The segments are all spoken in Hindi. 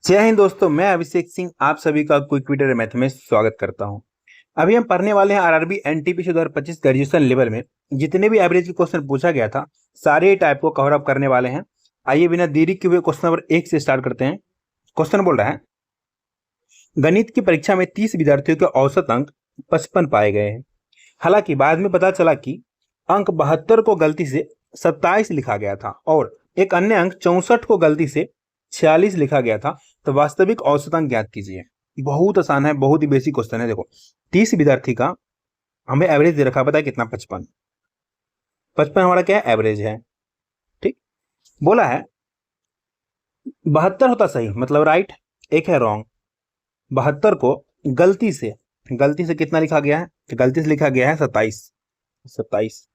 जय हिंद दोस्तों, मैं अभिषेक सिंह आप सभी का क्विक वीडियो मैथ में स्वागत करता हूं। अभी हम पढ़ने वाले हैं आरआरबी एनटीपीसी 2025 ग्रेजुएशन लेवल में जितने भी एवरेज के क्वेश्चन पूछा गया था सारे टाइप को कवर अप करने वाले हैं। आइए बिना देरी किए हुए क्वेश्चन नंबर 1 से स्टार्ट करते हैं। क्वेश्चन बोल रहा है, गणित की परीक्षा में 30 विद्यार्थियों के औसत अंक 55 पाए गए हैं। हालांकि बाद में पता चला कि अंक 72 को गलती से 27 लिखा गया था और एक अन्य अंक 64 को गलती से 46 लिखा गया था। तो वास्तविक औसत अंक ज्ञात कीजिए। बहुत आसान है, बहुत ही बेसिक क्वेश्चन है। देखो 30 विद्यार्थी का हमें एवरेज दे रखा, पता है कितना? 55। 55 हमारा क्या है? एवरेज है। ठीक, बोला है 72 होता सही, मतलब राइट, एक है रॉन्ग। 72 को गलती से कितना लिखा गया है? गलती से लिखा गया है 27। 27,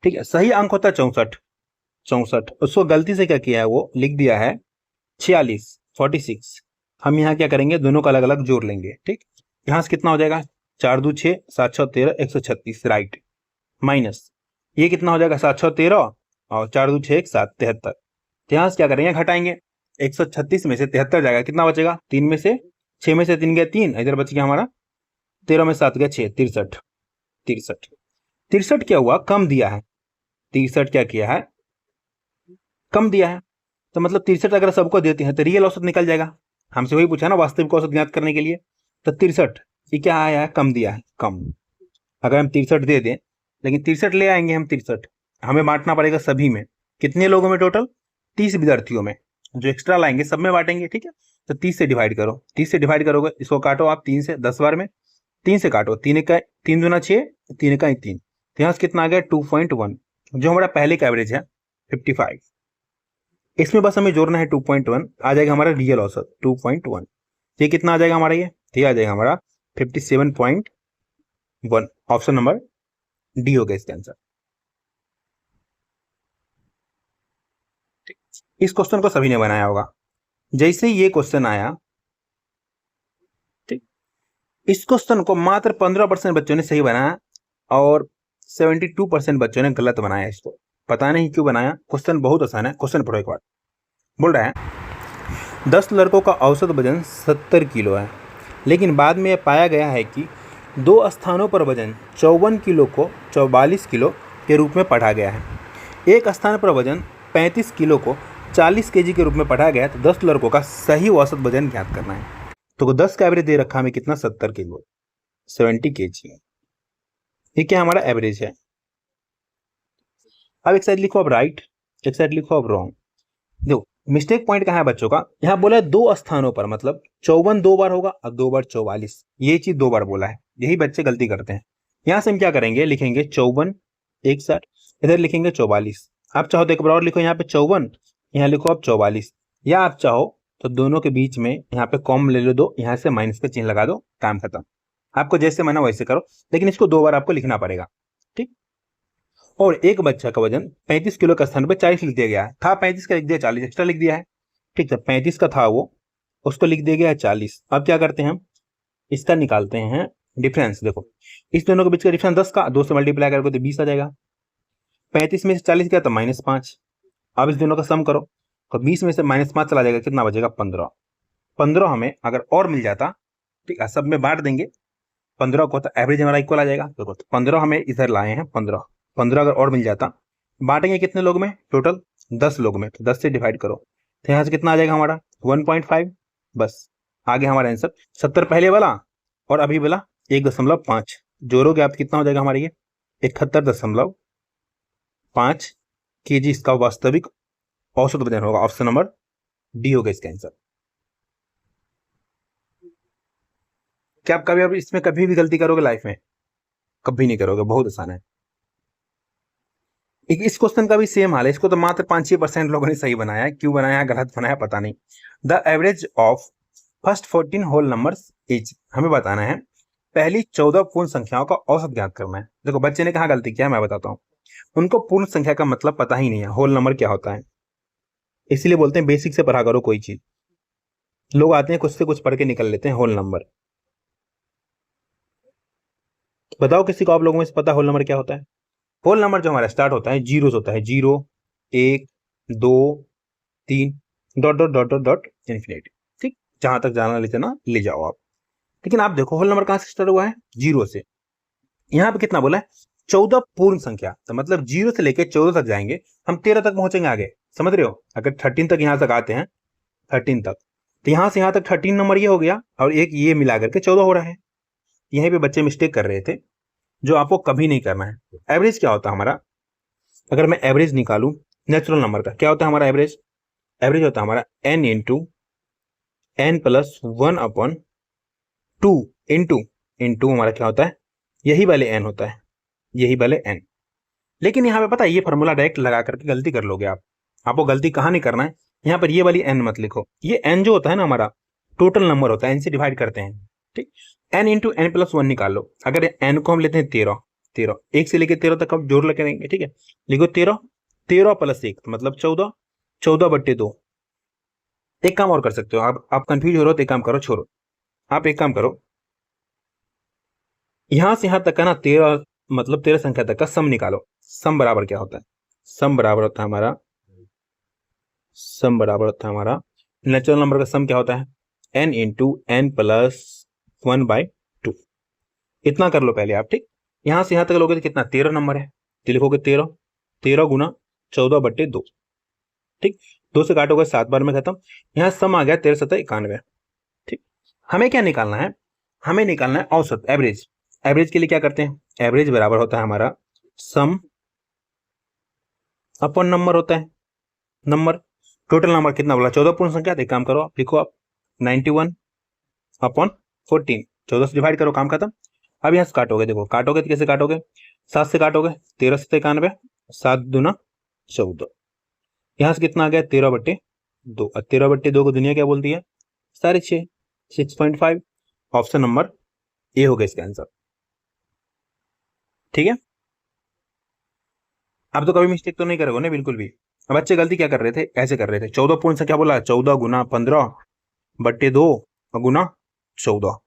ठीक है। सही अंक होता है 64। 64 उसको गलती से क्या किया है, वो लिख दिया है 46, 46। हम यहाँ क्या करेंगे, दोनों का अलग अलग जोड़ लेंगे। ठीक, यहाँ से कितना हो जाएगा? 4 2 6, 7 6 13, 136, राइट। माइनस ये कितना हो जाएगा? 7 6 13 और 4 2 6 1 7, 73। तो यहाँ से क्या करेंगे, घटाएंगे। 136 में से 73 जाएगा, कितना बचेगा? 3 में से 6 में से 3 गया 3, इधर बच गया हमारा 13 में 7 गया 6, 63। 63 63 क्या हुआ? कम दिया है। 63 क्या किया है? कम दिया है। तो मतलब 63 अगर सबको देते हैं तो रियल औसत निकल जाएगा। हमसे वही पूछा ना, वास्तविक औसत ज्ञात करने के लिए। तो 63 ये क्या आया है? कम दिया है, कम। अगर हम 63 दे दें, लेकिन 63 ले आएंगे हम 63, हमें बांटना पड़ेगा सभी में। कितने लोगों में? टोटल 30 विद्यार्थियों में। जो एक्स्ट्रा लाएंगे सब में बांटेंगे, ठीक है। तो 30 से डिवाइड करो, 30 से डिवाइड करोगे, इसको काटो आप 3 से 10 बार में। 3 से काटो, 3 का 3 दूना 6, 3 का 3। तो यहाँ से कितना आ गया? 2.1, जो हमारा पहले का एवरेज है 55। इसमें बस हमें जोड़ना है 2.1, आ जाएगा हमारा रियल औसत 2.1। ये कितना आ जाएगा हमारा? ये आ जाएगा हमारा 57.1। ऑप्शन नंबर डी हो गया इसका आंसर। इस क्वेश्चन को सभी ने बनाया होगा। जैसे ही ये क्वेश्चन आया, ठीक, इस क्वेश्चन को मात्र 15% बच्चों ने सही बनाया और 72% बच्चों ने गलत बनाया। इसको पता नहीं क्यों बनाया। क्वेश्चन बहुत आसान है। क्वेश्चन पढ़ो एक बार। बोल रहा है 10 लड़कों का औसत वजन 70 किलो है, लेकिन बाद में यह पाया गया है कि 2 स्थानों पर वजन 54 किलो को 44 किलो के रूप में पढ़ा गया है। एक स्थान पर वजन 35 किलो को 40 केजी के रूप में पढ़ा गया है। तो 10 लड़कों का सही औसत वजन ज्ञात करना है। तो 10 का एवरेज दे रखा हमें कितना? 70 किलो, 70 केजी। ये क्या हमारा एवरेज है। अब एक साइड लिखो अब राइट, एक साइड लिखो अब रॉन्ग। देखो मिस्टेक पॉइंट कहाँ है बच्चों का? यहाँ बोला है 2 स्थानों पर, मतलब 54 2 बार होगा और 2 बार 44। ये चीज 2 बार बोला है, यही बच्चे गलती करते हैं। यहाँ से हम क्या करेंगे, लिखेंगे 54 61, इधर लिखेंगे 44। आप चाहो तो एक बार और लिखो, यहाँ पे 54, यहाँ लिखो आप 44, या आप चाहो तो दोनों के बीच में यहाँ पे कॉम ले लो दो, यहाँ से माइनस का चिन्ह लगा दो, काम खत्म। आपको जैसे मना वैसे करो, लेकिन इसको 2 बार आपको लिखना पड़ेगा। ठीक, और एक बच्चा का वजन 35 किलो का स्थान पर 40 लिख दिया गया है। था 35 का, लिख दिया 40, एक्स्ट्रा लिख दिया है। ठीक है, 35 का था वो, उसको लिख दिया गया है 40। अब क्या करते हैं हम, इसका निकालते हैं डिफरेंस। देखो इस दोनों के बीच का डिफरेंस 10 का, 2 से मल्टीप्लाई करोगे तो 20 आ जाएगा। 35 में से 40 गया तो -5। अब इस दोनों का सम करो तो 20 में से -5 चला जाएगा, कितना बचेगा? 15। 15 हमें अगर और मिल जाता, ठीक है, सब में बांट देंगे 15 को, तो एवरेज हमारा इक्वल आ जाएगा। देखो 15 हमें इधर लाए हैं, 15 15 अगर और मिल जाता, बांटेंगे कितने लोग में? टोटल 10 लोग में, तो 10 से डिवाइड करो तो यहाँ से कितना आ जाएगा हमारा? 1.5। बस आगे हमारा आंसर 70 पहले वाला और अभी वाला 1.5 जोड़ोगे आप, कितना हो जाएगा हमारे? ये 71.5 केजी इसका वास्तविक औसत वजन होगा। ऑप्शन नंबर डी होगा इसका आंसर। क्या आप कभी अब इसमें कभी भी गलती करोगे लाइफ में? कभी नहीं करोगे, बहुत आसान है। इस क्वेश्चन का भी सेम हाल है। इसको तो मात्र 5-6% लोगों ने सही बनाया है। क्यों बनाया, गलत बनाया, पता नहीं। The average of first 14 whole numbers is, हमें बताना है पहली 14 पूर्ण संख्याओं का औसत ज्ञात करना है। देखो बच्चे ने कहा गलती किया, मैं बताता हूँ। उनको पूर्ण संख्या का मतलब पता ही नहीं है, होल नंबर क्या होता है। इसीलिए बोलते हैं बेसिक से पढ़ा करो कोई चीज। लोग आते हैं कुछ से कुछ पढ़ के निकल लेते हैं होल नंबर। बताओ किसी को आप लोगों में से पता होल नंबर क्या होता है? होल नंबर जो हमारा स्टार्ट होता है जीरो होता है, 0 1 2 3 dot dot dot dot dot infinity. ठीक, जहां तक जाना ले जाना ले जाओ आप। लेकिन आप देखो होल नंबर कहां से स्टार्ट हुआ है, 0 से। यहाँ पे कितना बोला है, 14 पूर्ण संख्या, तो मतलब 0 से लेकर 14 तक जाएंगे, हम 13 तक पहुंचेंगे आगे, समझ रहे हो। अगर 13 तक यहाँ तक आते हैं, 13 तक, तो यहाँ से यहाँ तक 13 नंबर ये हो गया, और एक ये मिला करके 14 हो रहा है। यहीं पे बच्चे मिस्टेक कर रहे थे, जो आपको कभी नहीं करना है। एवरेज क्या होता है हमारा, अगर मैं एवरेज निकालू नेचुरल नंबर का, क्या होता है हमारा एवरेज, एवरेज होता है हमारा n into n plus 1 upon 2 into हमारा क्या होता है, यही वाले n होता है, यही वाले n। लेकिन यहाँ पे पता है, ये फॉर्मूला डायरेक्ट लगा करके गलती कर लोगे आप। आपको गलती कहाँ नहीं करना है, यहाँ पर ये वाली n मत लिखो। ये n जो होता है ना हमारा टोटल नंबर होता है, n से डिवाइड करते हैं, ठीक। n इंटू n प्लस 1 निकाल लो। अगर n को हम लेते हैं 13, 1 से लेकर 13 तक हम जोड़ लेके रहेंगे, ठीक है। लिखो 13, 13 प्लस 1 मतलब 14, 14/2। एक काम और कर सकते हो आप कंफ्यूज हो रहे हो तो एक काम करो, छोड़ो, आप एक काम करो, यहां से यहां तक का ना 13 मतलब 13 संख्या तक का सम निकालो। सम बराबर क्या होता है, सम बराबर होता है हमारा, सम बराबर होता है हमारा नेचुरल नंबर का सम क्या होता है, n इंटू n प्लस 1/2। इतना कर लो पहले आप, ठीक। यहां से यहां तक लोगे तो कितना, 13 नंबर है, तो लिखोगे 13, 13 गुना 14/2, ठीक। 2 से काटोगे 7 बार में खत्म। यहाँ सम आ गया 13 7 91, ठीक। हमें क्या निकालना है, हमें निकालना है औसत, एवरेज। एवरेज के लिए क्या करते हैं, एवरेज बराबर होता है हमारा सम अपॉन नंबर होता है, नंबर। टोटल नंबर कितना बोला, 14 पूर्ण संख्या, तो एक काम करो आप लिखो आप 91 अपॉन 14, 14 से डिवाइड करो, काम खत्म। अब यहाँ से काटोगे, देखो काटोगे तो कैसे काटोगे, 7 से काटोगे, 13 से 91, 7 दूना 14। यहाँ से कितना आ गया, 13/2। 13/2 को दुनिया क्या बोलती है, 6.5, 6.5। ऑप्शन नंबर ए हो गया इसका आंसर, ठीक है। अब तो कभी मिस्टेक तो नहीं करोगे ना, बिल्कुल भी। अब बच्चे गलती क्या कर रहे थे, ऐसे कर रहे थे, 14 पूर्ण संख्या बोला, 14 गुना 15/2 और गुना 14।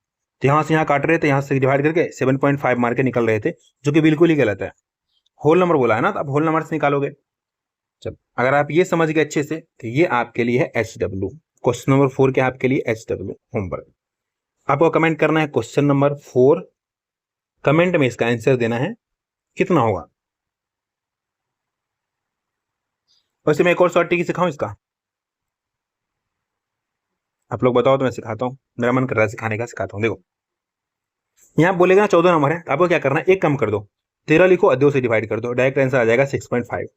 तो यहां से यहाँ काट रहे थे, यहां से डिवाइड करके 7.5 मार के निकल रहे थे, जो कि बिल्कुल ही गलत है। होल नंबर बोला है ना, तो अब होल नंबर से निकालोगे। चलो, अगर आप ये समझ गए अच्छे से, तो ये आपके लिए है HW। क्वेश्चन नंबर 4 के आपके लिए HW होमवर्क। आपको कमेंट करना है क्वेश्चन नंबर 4, कमेंट में इसका आंसर देना है, कितना होगा। वैसे मैं एक और शॉर्ट ट्रिक सिखाऊं इसका, आप लोग बताओ तो मैं सिखाता हूँ, मेरा मन कर रहा है सिखाने का, सिखाता हूँ। देखो यहाँ बोलेगा ना 14 नंबर है, आपको क्या करना है, एक कम कर दो, 13 लिखो और 2 से डिवाइड कर दो, डायरेक्ट आंसर आ जाएगा 6.5।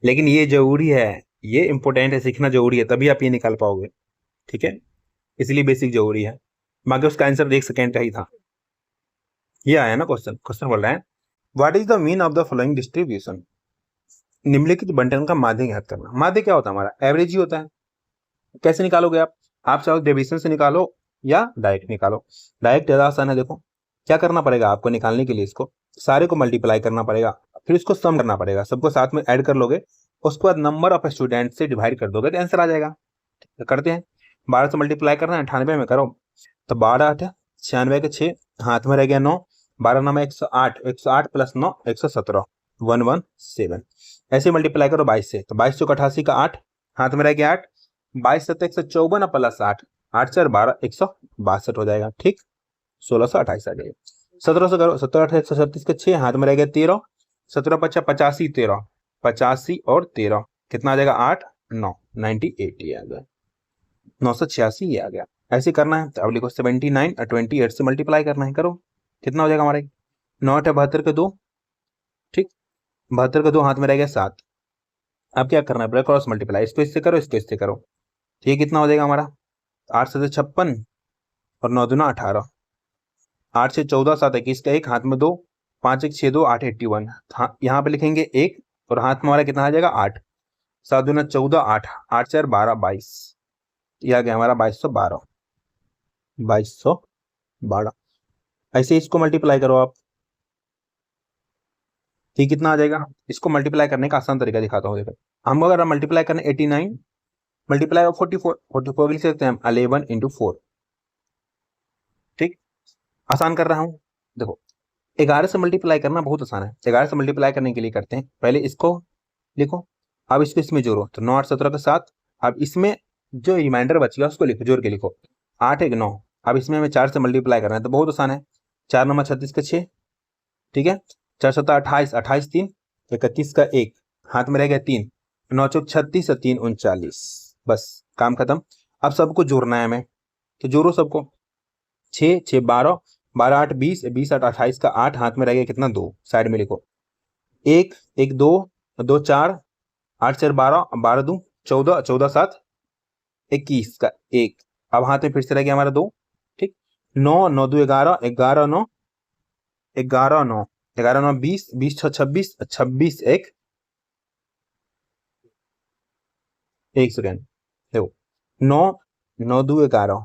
लेकिन ये जरूरी है, ये इंपॉर्टेंट है, सीखना जरूरी है, तभी आप ये निकाल पाओगे, ठीक है। इसलिए बेसिक जरूरी है, बाकी उसका आंसर देख सेकेंड का ही था। ये आया ना क्वेश्चन, क्वेश्चन बोल रहा है what is the mean of the following distribution. निम्नलिखित बंटन का माध्य ज्ञात करना। माध्य क्या होता है हमारा, एवरेज ही होता है। कैसे निकालोगे आप चाहो डेविएशन से निकालो या डायरेक्ट निकालो। डायरेक्ट ज्यादा आसान है। देखो क्या करना पड़ेगा आपको निकालने के लिए, इसको सारे को मल्टीप्लाई करना पड़ेगा, फिर इसको सम करना पड़ेगा, सबको साथ में ऐड कर लोगे, उसके बाद नंबर ऑफ स्टूडेंट से डिवाइड कर दोगे तो आंसर आ जाएगा। तो करते हैं, 12 से मल्टीप्लाई करना है, 98 में करो, तो 12 8 96 के 6, हाथ में रह गया 9, 12 9 में 108, 108 प्लस 9 117, 117। ऐसे मल्टीप्लाई करो 22 से, तो 22 चौक 88 का 8, हाथ में रह गया 8, 22 7 154 प्लस 8, 8 4 12 162 हो जाएगा, ठीक। 1628 आ जाएगा। 17 से करो, 17 8 137 के 6, हाथ में रह गया 13, 17 50 85 13, 85 और 13 कितना आ जाएगा 8 9, 98 ये आ गया, 986 ये आ गया। ऐसे करना है, तो अब लिखो 79 और 28 से मल्टीप्लाई करना है, करो कितना हो जाएगा हमारे 9 8 72 के 2, ठीक। 72 के 2 हाथ में रह गया 7। अब क्या करना है, क्रॉस मल्टीप्लाई, इसको इससे करो, इसको इससे करो, तो ये कितना हो जाएगा हमारा 8 से 56 और 9 दूना 18, 8 से 14 7 21 का 1, हाथ में 2, 5 1 6 2 8 81, यहाँ पे लिखेंगे 1 और हाथ में हमारा कितना आ जाएगा 8, 7 दूना 14 8, 8 4 12 22, यह आ गया हमारा 2212, 2212। ऐसे इसको मल्टीप्लाई करो आप, ठीक कितना आ जाएगा। इसको मल्टीप्लाई करने का आसान तरीका दिखाता हूँ। देखो हम अगर मल्टीप्लाई करने 89 मल्टीप्लाई 44, 44 लिख सकते हैं हम 11 इंटू 4, ठीक। आसान कर रहा हूँ। देखो 11 से मल्टीप्लाई करना बहुत आसान है। 11 से मल्टीप्लाई करने के लिए करते हैं, पहले इसको लिखो, अब इसको इसमें जोड़ो, तो 9 8 17 के 7, अब इसमें जो रिमाइंडर बचेगा उसको लिखो, जोड़ के लिखो। 8 1 9। अब इसमें हमें 4 से मल्टीप्लाई करना है तो बहुत आसान है। 4 9 36 का 6, ठीक है। 4 7 28, 28 3 31 का 1, हाथ में रह गया 3, 9 चौक 36 और 3 39। बस काम खत्म। अब सबको जोड़ना है हमें, तो जोड़ो सबको। 6 6 12, 12 8 20, 20 8 28 का 8, हाथ में रह गया कितना 2, साइड में लिखो। 1 1 2 2 4, 8 4 12, 12 2 14, 14 7 21 का 1, अब हाथ में फिर से रह गया हमारा 2, ठीक। 9 9 2 11, 11 9, 11 9, 11 9 20, 20 6 26, 26 1, एक सेकेंड देखो। 9 9 2 11,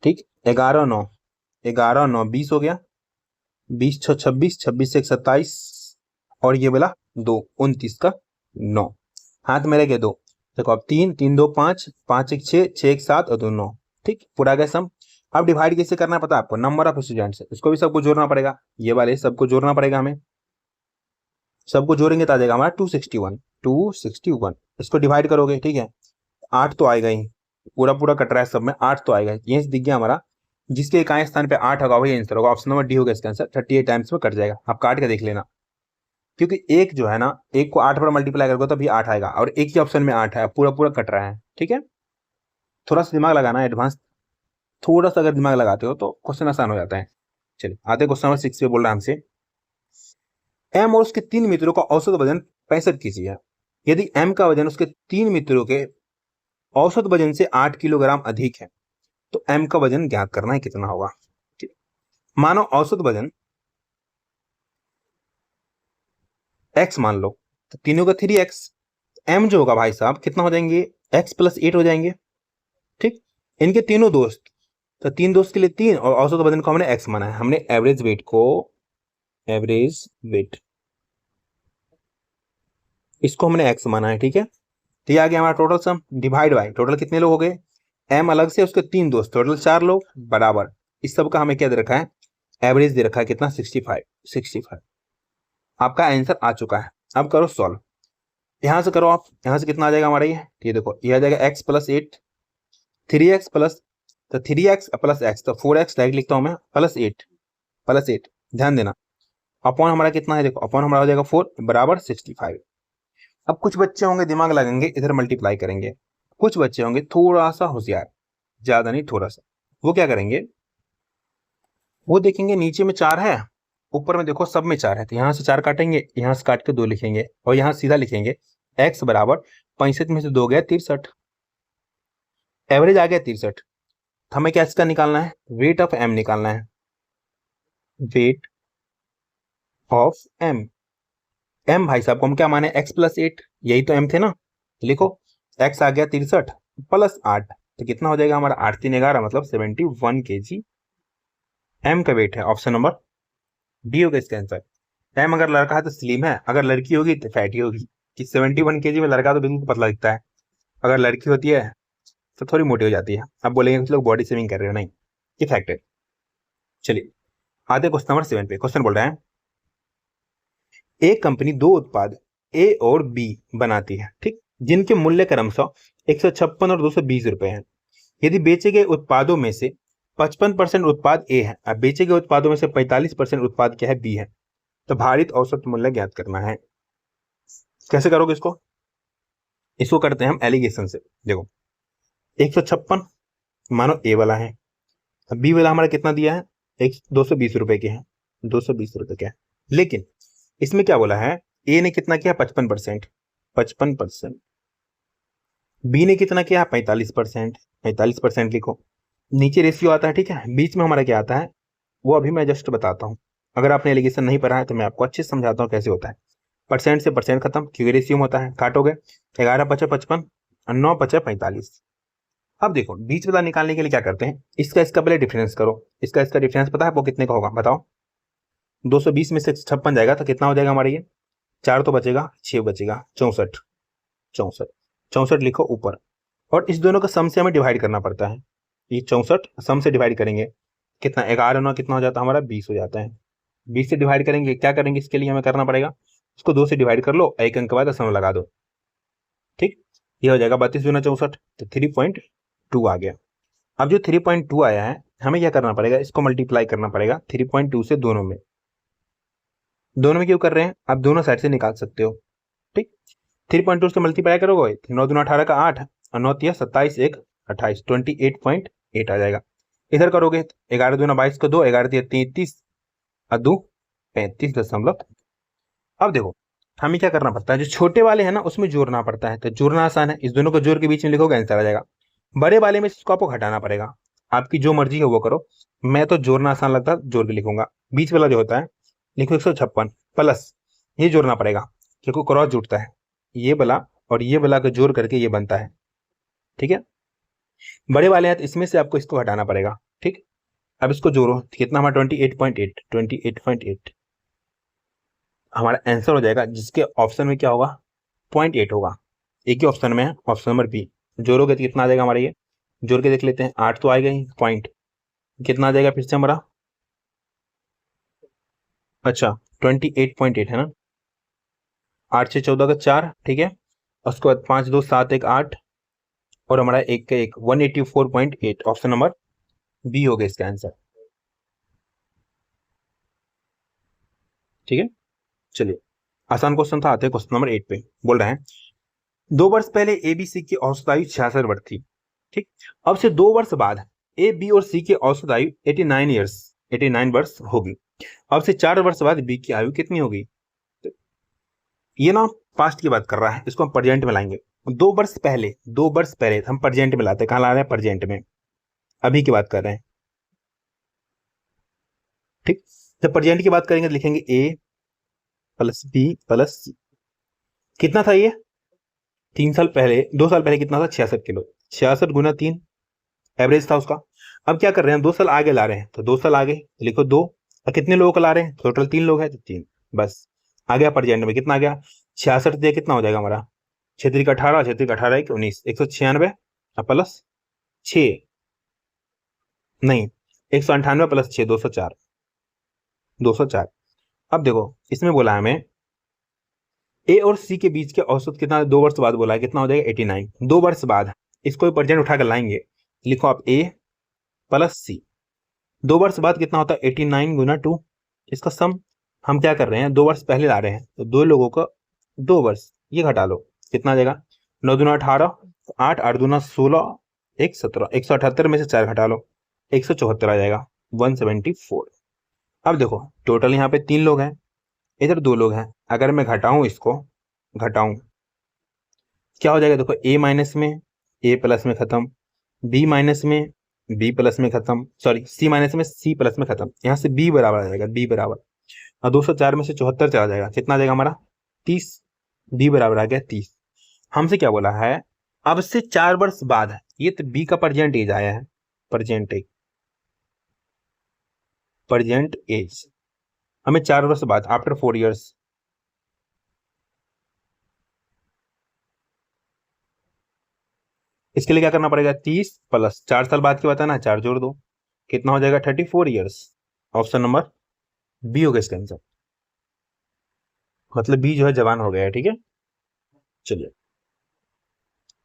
ठीक। 11 9, 11 9 20 हो गया, 20 6 26, 26 1 27, और ये बोला 2 29 का 9, हाथ में रह गए 2। देखो अब 3 3 2 5, 5 1 6, 6 1 7 और 2 9, ठीक। पूरा गया सम। अब डिवाइड कैसे करना है पता है आपको, नंबर ऑफ स्टूडेंट्स, इसको भी सबको जोड़ना पड़ेगा, ये वाले सबको जोड़ना पड़ेगा हमें। सबको जोड़ेंगे तो आ जाएगा हमारा 261, 261। इसको डिवाइड करोगे, ठीक है, 8 तो आएगा ही, पूरा पूरा कट रहा है सब में, 8 तो आएगा। ये दिख गया हमारा, जिसके इकाई स्थान पे 8 होगा वही आंसर होगा। ऑप्शन नंबर डी होगा इसका आंसर। 38 टाइम्स में कट जाएगा, आप काट के देख लेना, क्योंकि एक जो है ना, एक को 8 पर मल्टीप्लाई करोगे तो भी 8 आएगा, और एक ही ऑप्शन में 8 है, पूरा पूरा कट रहा है, ठीक है। थोड़ा सा दिमाग लगाना एडवांस, थोड़ा सा अगर दिमाग लगाते हो तो क्वेश्चन आसान हो जाता है। चलिए आते क्वेश्चन नंबर 6 पे बोल रहा है हमसे, एम और उसके 3 मित्रों का औसत वजन 65 कीजिए। यदि एम का वजन उसके 3 मित्रों के औसत वजन से 8 किलोग्राम अधिक है तो एम का वजन ज्ञात करना है कितना होगा। मानो औसत वजन x मान लो, तो तीनों का 3x, m जो होगा भाई साहब कितना हो जाएंगे, x प्लस 8 हो जाएंगे, ठीक। इनके तीनों दोस्त, तो 3 दोस्त के लिए 3, और औसत वजन को हमने x माना है, हमने एवरेज वेट को, एवरेज वेट इसको हमने x माना है, ठीक है। तो ये आ गया हमारा total sum, divide by total कितने लोग हो गए, m अलग से उसके 3 दोस्त, टोटल 4 लोग, बराबर इस सब का हमें क्या दे रखा है, एवरेज दे रखा है कितना, 65 65। आपका आंसर आ चुका है। अब करो सॉल्व, यहां से करो आप, यहां से कितना आ जाएगा हमारा, ये देखो, ये आ जाएगा x प्लस 8, 3x प्लस, तो 3x प्लस x, तो 4x डायरेक्ट लिखता हूं मैं, प्लस 8, प्लस 8, ध्यान देना। अपॉन हमारा कितना है, देखो अपॉन हमारा हो जाएगा 4 बराबर 65। अब कुछ बच्चे होंगे दिमाग लगाएंगे, इधर मल्टीप्लाई करेंगे, कुछ बच्चे होंगे थोड़ा सा होशियार, ज्यादा नहीं थोड़ा सा, वो क्या करेंगे, वो देखेंगे नीचे में 4 है, ऊपर में देखो सब में 4 है, तो यहाँ से 4 काटेंगे, यहाँ से काट के 2 लिखेंगे, और यहाँ सीधा लिखेंगे x बराबर 65 में से 2 गया 63, एवरेज आ गया 63। हमें क्या इसका निकालना है, वेट ऑफ m निकालना है, वेट ऑफ m। m भाई साहब को हम क्या माने, x प्लस 8, यही तो m थे ना, लिखो x आ गया 63 प्लस 8, तो कितना हो जाएगा हमारा, 8 3 11, मतलब 71 kg m का वेट है। ऑप्शन नंबर डी होगा इसका आंसर। m अगर लड़का है तो स्लिम है, अगर लड़की होगी तो फैटी होगी, कि 71 kg में लड़का तो बिल्कुल पतला दिखता है, अगर लड़की होती है तो थोड़ी मोटी हो जाती है। अब बोलेंगे कुछ लोग बॉडी शेविंग कर रहे हो, नहीं, ये फैक्ट है। चलिए आते क्वेश्चन नंबर 7 पे, क्वेश्चन बोल रहे हैं, एक कंपनी 2 उत्पाद ए और बी बनाती है, ठीक, जिनके मूल्य क्रमशः 156 और 220 रुपए हैं। यदि बेचे गए उत्पादों में से 55% उत्पाद ए है, अब बेचे गए उत्पादों में से 45% उत्पाद क्या है, बी है, तो भारित औसत मूल्य ज्ञात करना है। कैसे करोगे इसको, इसको करते हैं हम एलिगेशन से। देखो 156 मानो ए वाला है, बी वाला हमारा कितना दिया है, 220 रुपए के हैं, 220 रुपए का है, लेकिन इसमें क्या बोला है, ए ने कितना किया 55%, 55%, बी ने कितना किया 45%, 45% लिखो, नीचे रेशियो आता है, ठीक है, बीच में हमारा क्या आता है वो अभी मैं जस्ट बताता हूँ। अगर आपने एलिगेशन नहीं पढ़ा है तो मैं आपको अच्छे से समझाता हूँ कैसे होता है। परसेंट से परसेंट खत्म, क्योंकि रेशियो में होता है, काटोगे 11 5 55, 9 5 45। अब देखो बीच वाला निकालने के लिए क्या करते हैं, इसका इसका पहले डिफरेंस करो, इसका डिफरेंस पता है आपको कितने का होगा, बताओ। 220 में से 56 जाएगा तो कितना हो जाएगा हमारा, ये 4 तो बचेगा, 6 बचेगा, 64, 64, 64 लिखो ऊपर, और इस दोनों का सम से हमें डिवाइड करना पड़ता है। ये 64 सम से डिवाइड करेंगे, कितना 11 9 कितना हो जाता है हमारा, 20 हो जाता है। 20 से डिवाइड करेंगे, क्या करेंगे इसके लिए हमें करना पड़ेगा, इसको 2 से डिवाइड कर लो, एक अंक के बाद सम लगा दो, ठीक। ये हो जाएगा 32 दूना 64, तो 3.2 आ गया। अब जो 3.2 आया है हमें क्या करना पड़ेगा, इसको मल्टीप्लाई करना पड़ेगा 3.2 से दोनों में। दोनों में क्यों कर रहे हैं, आप दोनों साइड से निकाल सकते हो। ठीक, 3.2 से मल्टीप्लाई करोगे 9 दूना 18 का 8 और 9 तिया 27 1 28 28.8 आ जाएगा। इधर करोगे 11 दूना 22 को 2, 11 तिया 33 और 2 35.। अब देखो हमें क्या करना पड़ता है, जो छोटे वाले हैं ना उसमें जोड़ना पड़ता है, तो जोड़ना आसान है, इस दोनों को जोड़ के बीच में लिखोगे आंसर आ जाएगा। बड़े वाले में इसको आपको घटाना पड़ेगा, आपकी जो मर्जी है वो करो। मैं तो जोड़ना आसान लगता है जोड़ के लिखूंगा। बीच वाला जो होता है लिखो 156 प्लस, ये जोड़ना पड़ेगा क्योंकि क्रॉस जुड़ता है, ये वाला और ये वाला को जोड़ करके ये बनता है। ठीक है, बड़े वाले हैं तो इसमें से आपको इसको हटाना पड़ेगा। ठीक, अब इसको जोड़ो, कितना हमारा 28.8, 28.8 हमारा आंसर हो जाएगा, जिसके ऑप्शन में क्या होगा 0.8 होगा। एक ही ऑप्शन में है, ऑप्शन नंबर बी। जोड़ोगे तो कितना आ जाएगा हमारा, ये जोड़ के देख लेते हैं, 8 तो आएगा ही, पॉइंट कितना आ जाएगा फिर से हमारा, अच्छा 28.8 है ना, 8 से 14 का 4, ठीक है, उसके बाद 5 2 7 1 8 और हमारा एक का एक 184.8, ऑप्शन नंबर बी हो गया इसका आंसर। ठीक है, चलिए आसान क्वेश्चन था, आते हैं क्वेश्चन नंबर 8 पे। बोल रहे हैं 2 वर्ष पहले ए बी सी की औसत आयु 66 वर्ष थी। ठीक, अब से 2 वर्ष बाद ए बी और सी की औसत आयु 89 वर्ष होगी। अब से 4 वर्ष बाद बी की आयु कितनी होगी। तो ये ना पास्ट की बात कर रहा है, इसको हम प्रेजेंट में लाएंगे। 2 वर्ष पहले हम प्रेजेंट में लाते हैं, कहाँ ला रहे हैं, प्रेजेंट में, अभी की बात कर रहे हैं। ठीक, जब प्रेजेंट की बात करेंगे तो लिखेंगे ए प्लस बी प्लस सी। कितना था ये 3 साल पहले, 2 साल पहले कितना था 66 किलो, 66 गुना 3 एवरेज था उसका। अब क्या कर रहे हैं 2 साल आगे ला रहे हैं, तो 2 साल आगे लिखो 2, और कितने लोगों को ला रहे हैं, टोटल 3 लोग हैं तो 3, बस आ गया प्रेजेंट में। कितना आ गया 66 दिया, कितना हो जाएगा हमारा 6 का 18, 6 का 18 1 19, 196 प्लस 6 नहीं 198 प्लस 6 204, 204। अब देखो इसमें बोला है हमें ए और सी के बीच के औसत कितना, 2 वर्ष बाद बोला है, कितना हो जाएगा 89। 2 वर्ष बाद इसको प्रेजेंट उठा कर लाएंगे, लिखो आप ए प्लस सी। 2 वर्ष बाद कितना होता है 89 गुना 2, इसका सम हम क्या कर रहे हैं 2 वर्ष पहले ला रहे हैं, तो 2 लोगों का 2 वर्ष, ये घटा लो, कितना आ जाएगा 9 दूना 18, 8 8 दूना 16 1 17, 178 में से 4 घटा लो 174 आ जाएगा 174। अब देखो टोटल यहाँ पे 3 लोग हैं, इधर 2 लोग हैं, अगर मैं घटाऊं इसको, घटाऊं क्या हो जाएगा, देखो ए माइनस में ए प्लस में खत्म, बी माइनस में बी प्लस में खत्म, सॉरी सी माइनस में सी प्लस में खत्म, यहाँ से बी बराबर आ जाएगा, बी बराबर, और 204 में से 74 चला जाएगा, कितना आ जाएगा हमारा 30, बी बराबर आ गया 30। हमसे क्या बोला है, अब से 4 वर्ष बाद, ये तो बी का प्रेजेंट एज आया है, प्रेजेंट एज, प्रेजेंट एज हमें 4 वर्ष बाद आफ्टर 4 ईयर्स, इसके लिए क्या करना पड़ेगा 30 प्लस 4 साल बाद की बताना है, 4 जोड़ दो, कितना हो जाएगा 34 ईयर्स, ऑप्शन नंबर बी हो गया इसका आंसर, मतलब बी जो है जवान हो गया है। ठीक है, चलिए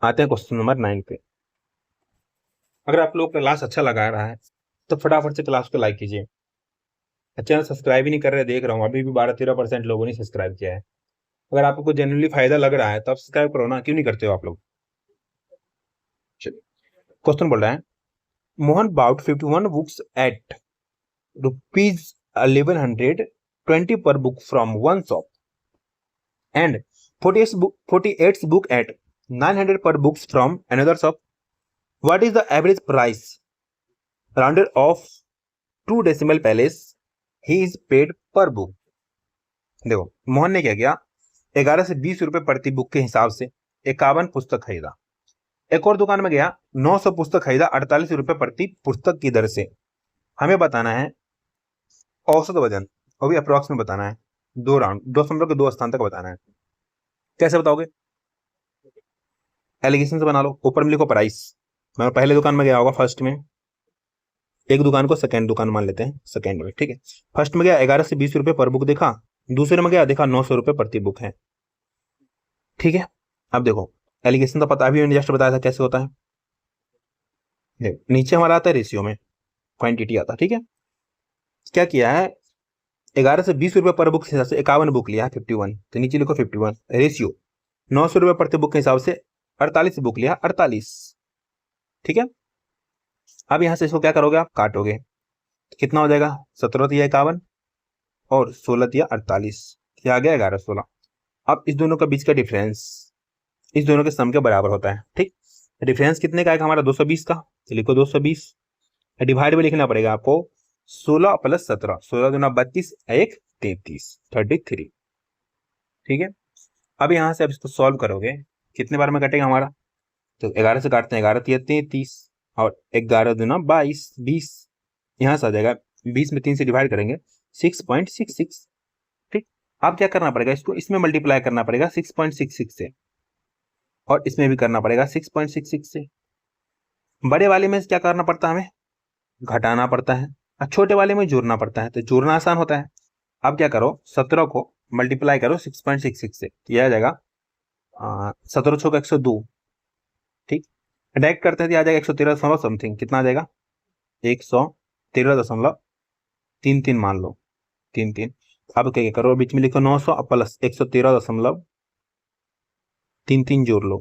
आते हैं क्वेश्चन नंबर 9 पे। अगर आप लोग क्लास अच्छा लगा रहा है तो फटाफट से क्लास को लाइक कीजिए। चैनल सब्सक्राइब ही नहीं कर रहे, देख रहा हूँ अभी भी 12-13% लोगों ने सब्सक्राइब किया है। अगर आपको कुछ जेन्युइनली फायदा लग रहा है तो आप सब्सक्राइब करो ना, क्यों नहीं करते हो आप लोग। चलिए क्वेश्चन बोल रहा है Mohan bought 51 books at rupees 1120 per book from one shop and 48 book at 900 per books from another shop. What is the average price rounded off 2 decimal places he is paid per book? देखो मोहन ने क्या किया, 11 से 20 रुपए प्रति बुक के हिसाब से 51 पुस्तक खरीदा। एक और दुकान में गया 900 पुस्तक खरीदा 48 रुपए प्रति पुस्तक की दर से। हमें बताना है औसत वजन, वो भी अप्रोक्स में बताना है, 2 राउंड 2 स्थान तक बताना है। कैसे बताओगे, एलिगेशन से बना लो, ऊपर में लिखो प्राइस। मैं पहले दुकान में गया होगा, फर्स्ट में, एक दुकान को सेकंड दुकान मान लेते हैं, सेकंड में, ठीक है। फर्स्ट में गया 11 से 20 रुपए पर बुक देखा, दूसरे में गया देखा 900 रुपए प्रति बुक है, ठीक है। अब देखो एलिगेशन तो पता, अभी मैंने जस्ट बताया था कैसे होता है। नीचे हमारा आता है रेशियो में, क्वांटिटी आता है, ठीक है। क्या किया है, 11 से 20 रुपए पर बुक के हिसाब से 51 बुक लिया है, 51, तो नीचे लिखो 51 रेशियो। 900 रुपए प्रति बुक के हिसाब से 48 बुक लिया, 48, ठीक है। अब यहां से इसको क्या करोगे, आप काटोगे, तो कितना हो जाएगा, 17 दिया 51 और 16 दिया 48, आ गया 11-16। अब इस दोनों का बीच का डिफरेंस इस दोनों के सम के बराबर होता है, ठीक। डिफरेंस कितने का आएगा हमारा, 220 का, तो लिखो 220, डिवाइड में लिखना पड़ेगा आपको 16 + 17, 16 दूना 32, 1 33, 33, ठीक है। अब यहां से अब इसको सॉल्व करोगे, कितने बार में कटेगा हमारा, तो 11 से काटते हैं, 11 तिया 33 और 11 दूना 22, 20, यहां से आ जाएगा 20 में 3 से डिवाइड करेंगे 6.66, ठीक। अब क्या करना पड़ेगा, इसको इसमें मल्टीप्लाई करना पड़ेगा 6.66 से और इसमें भी करना पड़ेगा 6.66 से। बड़े वाले में क्या करना पड़ता है, हमें घटाना पड़ता है, और छोटे वाले में जोड़ना पड़ता है, तो जोड़ना आसान होता है। अब क्या करो, 17 को मल्टीप्लाई करो 6.66 से, तो यह आ जाएगा 17 छो का 102, ठीक। डायरेक्ट करते हैं तो आ जाएगा 113 समथिंग, कितना आ जाएगा 113.33 मान लो, 33। अब क्या करो, बीच में लिखो 900 प्लस 113.33 जोड़ लो,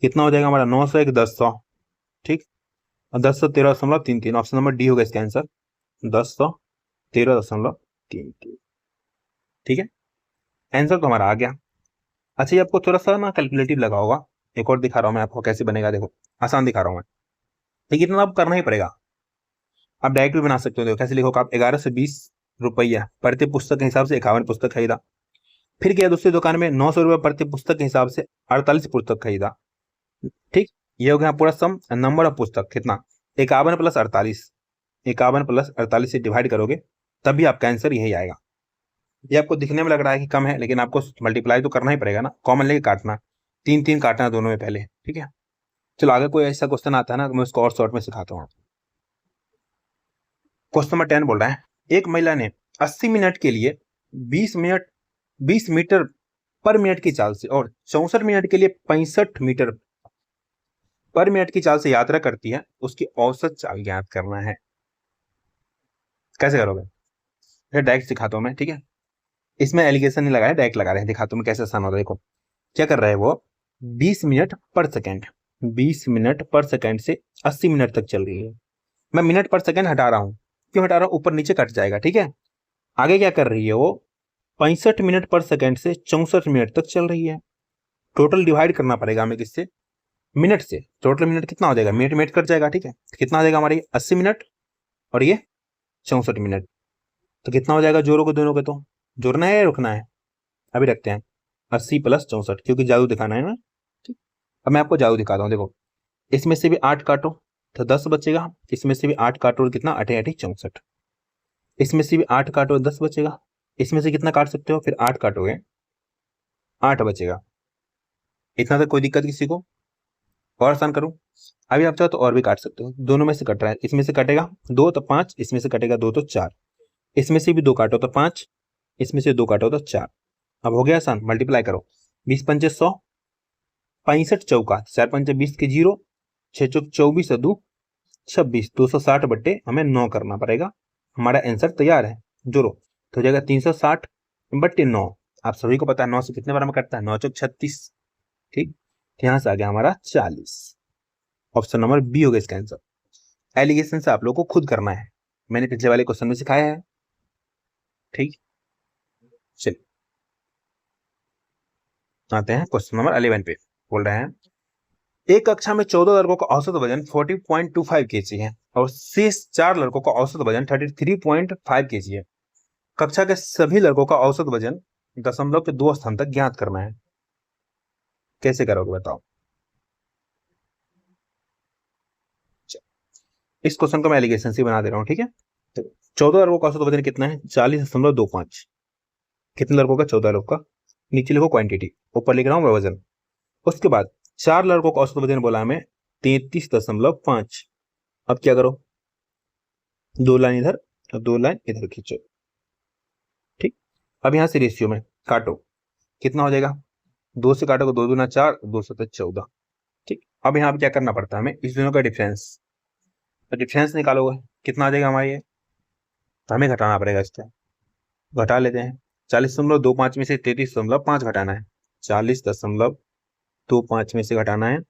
कितना हो जाएगा हमारा 900 1 1000, ठीक। और 1013.33, ऑप्शन नंबर डी होगा इसका आंसर, 1013.33, ठीक है। आंसर तो हमारा आ गया। अच्छा, ये आपको थोड़ा सा ना कैलकुलेटिव लगा होगा, एक और दिखा रहा हूं मैं आपको कैसे बनेगा, देखो आसान दिखा रहा हूं मैं, लेकिन इतना आप करना ही पड़ेगा। आप डायरेक्ट भी बना सकते हो, देखो कैसे लिखोगे आप, 11 से 20 रुपया प्रति पुस्तक के हिसाब से 51 पुस्तक खरीदा, फिर गया दूसरी दुकान में 900 रुपये प्रति पुस्तक के हिसाब से 48 पुस्तक खरीदा, ठीक। ये हो गया पूरा सम, नंबर ऑफ पुस्तक कितना, 51 + 48 से डिवाइड करोगे तभी आपका आंसर यही आएगा। ये आपको दिखने में लग रहा है कि कम है, लेकिन आपको मल्टीप्लाई तो करना ही पड़ेगा ना, कॉमन लेके काटना, 3-3 काटना दोनों में पहले, ठीक है। चलो आगे कोई ऐसा क्वेश्चन आता है ना तो मैं उसको और शॉर्ट में सिखाता हूँ। क्वेश्चन नंबर 10 बोल रहा है, एक महिला ने 80 मिनट के लिए 20 मीटर पर मिनट की चाल से और 64 मिनट के लिए 65 मीटर पर मिनट की चाल से यात्रा करती है, उसकी औसत चाल ज्ञात करना है। कैसे करोगे, डायरेक्ट सिखाता हूं मैं, ठीक है। इसमें एलिगेशन नहीं लगा है, डायरेक्ट लगा रहे हैं, दिखाता हूं मैं कैसे आसान होता है। देखो क्या कर रहा है वो, 20 मिनट पर सेकेंड, 20 मिनट पर सेकेंड से 80 मिनट तक चल रही है। मैं मिनट पर सेकेंड हटा रहा हूं, क्यों हटा रहा हूं, ऊपर नीचे कट जाएगा, ठीक है। आगे क्या कर रही है वो, 65 मिनट पर सेकेंड से 64 मिनट तक चल रही है। टोटल डिवाइड करना पड़ेगा हमें किससे, मिनट से। टोटल मिनट कितना हो जाएगा, मिनट मिनट कट जाएगा, ठीक है। कितना आ जाएगा हमारी 80 मिनट और ये 64 मिनट, तो कितना हो जाएगा, जोड़ोगे दोनों के, तो जोड़ना है या रुकना है, अभी रखते हैं 80 + 64, क्योंकि जादू दिखाना है ना, ठीक। अब मैं आपको जादू दिखाता हूँ, देखो इसमें से भी 8 काटो तो 10 बचेगा, इसमें से भी 8 काटो, कितना 8 8 64, इसमें से भी 8 काटो 10 बचेगा, इसमें से कितना काट सकते हो, फिर 8 काटोगे 8 बचेगा। इतना तक कोई दिक्कत किसी को, और आसान करूं, अभी आप चाहो तो और भी काट सकते हो, दोनों में से कट रहा है, इसमें से कटेगा 2 तो 5, इसमें से कटेगा 2 तो 4, इसमें से भी 2 काटो तो 5, इसमें से 2 काटो तो 4। अब हो गया आसान, मल्टीप्लाई करो, 20 पंचे 100, 65 चौका 4 पंचे 20 के 0, 6 चौक 24 2 26, 260 बट्टे हमें 9 करना पड़ेगा, हमारा आंसर तैयार है। जोड़ो तो हो जाएगा 360 बट्टे 9, आप सभी को पता है 9 से कितने बार में कटता है, 9 चौक 36, ठीक। यहां से आ गया हमारा 40, ऑप्शन नंबर बी हो गया इसका आंसर। एलिगेशन से आप लोग को खुद करना है, मैंने पिछले वाले क्वेश्चन में सिखाया है, ठीक। चलिए आते हैं क्वेश्चन नंबर 11 पे, बोल रहे हैं एक कक्षा में 14 लड़कों का औसत वजन 40.25 kg है और शेष 4 लड़कों का औसत वजन 33.5 kg है। कक्षा के सभी लड़कों का औसत वजन दशमलव के 2 स्थान तक ज्ञात करना है। कैसे करोगे बताओ। इस क्वेश्चन को मैं एलिगेशन से बना दे रहा हूँ, ठीक है। तो 14 लड़कों का औसत वजन कितना है, 40.25। कितने लड़कों का, 14 लड़कों का, नीचे लिखो क्वांटिटी, ऊपर लिख रहा हूँ वजन। उसके बाद 4 लड़कों का औसत वजन बोला हमें 33.5। अब क्या करो, 2 लाइन इधर और 2 लाइन इधर खींचो, ठीक। अब यहां से रेशियो में काटो, कितना हो जाएगा 2 से काटोगे 2 दूना 4, 2 7 14। ठीक, अब यहाँ पे क्या करना पड़ता है हमें, इस दोनों का डिफरेंस, तो डिफरेंस निकालोगे कितना आ जाएगा हमारे ये, तो हमें घटाना पड़ेगा इसका, घटा लेते हैं। 40.25 में से 33.5 घटाना है, 40.25 में से घटाना है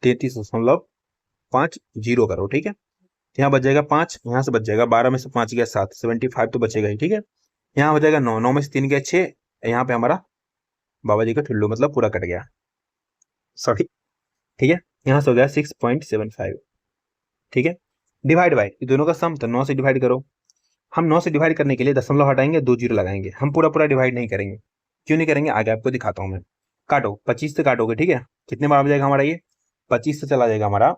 33.5, जीरो करो। ठीक है, यहाँ बच जाएगा 5, यहाँ से बच जाएगा 12 में से 5 गया 7, 75 तो बचेगा ही। ठीक है, यहाँ हो जाएगा 9, 9 में से 3 गया 6, यहाँ पे हमारा बाबा जी का ठुल्लू मतलब पूरा कट गया, सॉरी। ठीक है, यहाँ से हो गया 6.75। ठीक है, डिवाइड बाय दोनों का सम, तो 9 से डिवाइड करो। हम 9 से डिवाइड करने के लिए दशमलव हटाएंगे, 2 जीरो लगाएंगे, हम पूरा पूरा डिवाइड नहीं करेंगे। क्यों नहीं करेंगे, आगे आपको दिखाता हूं मैं। काटो, 25 से काटोगे। ठीक है, कितने बार आ जाएगा हमारा ये, 25 से चला जाएगा हमारा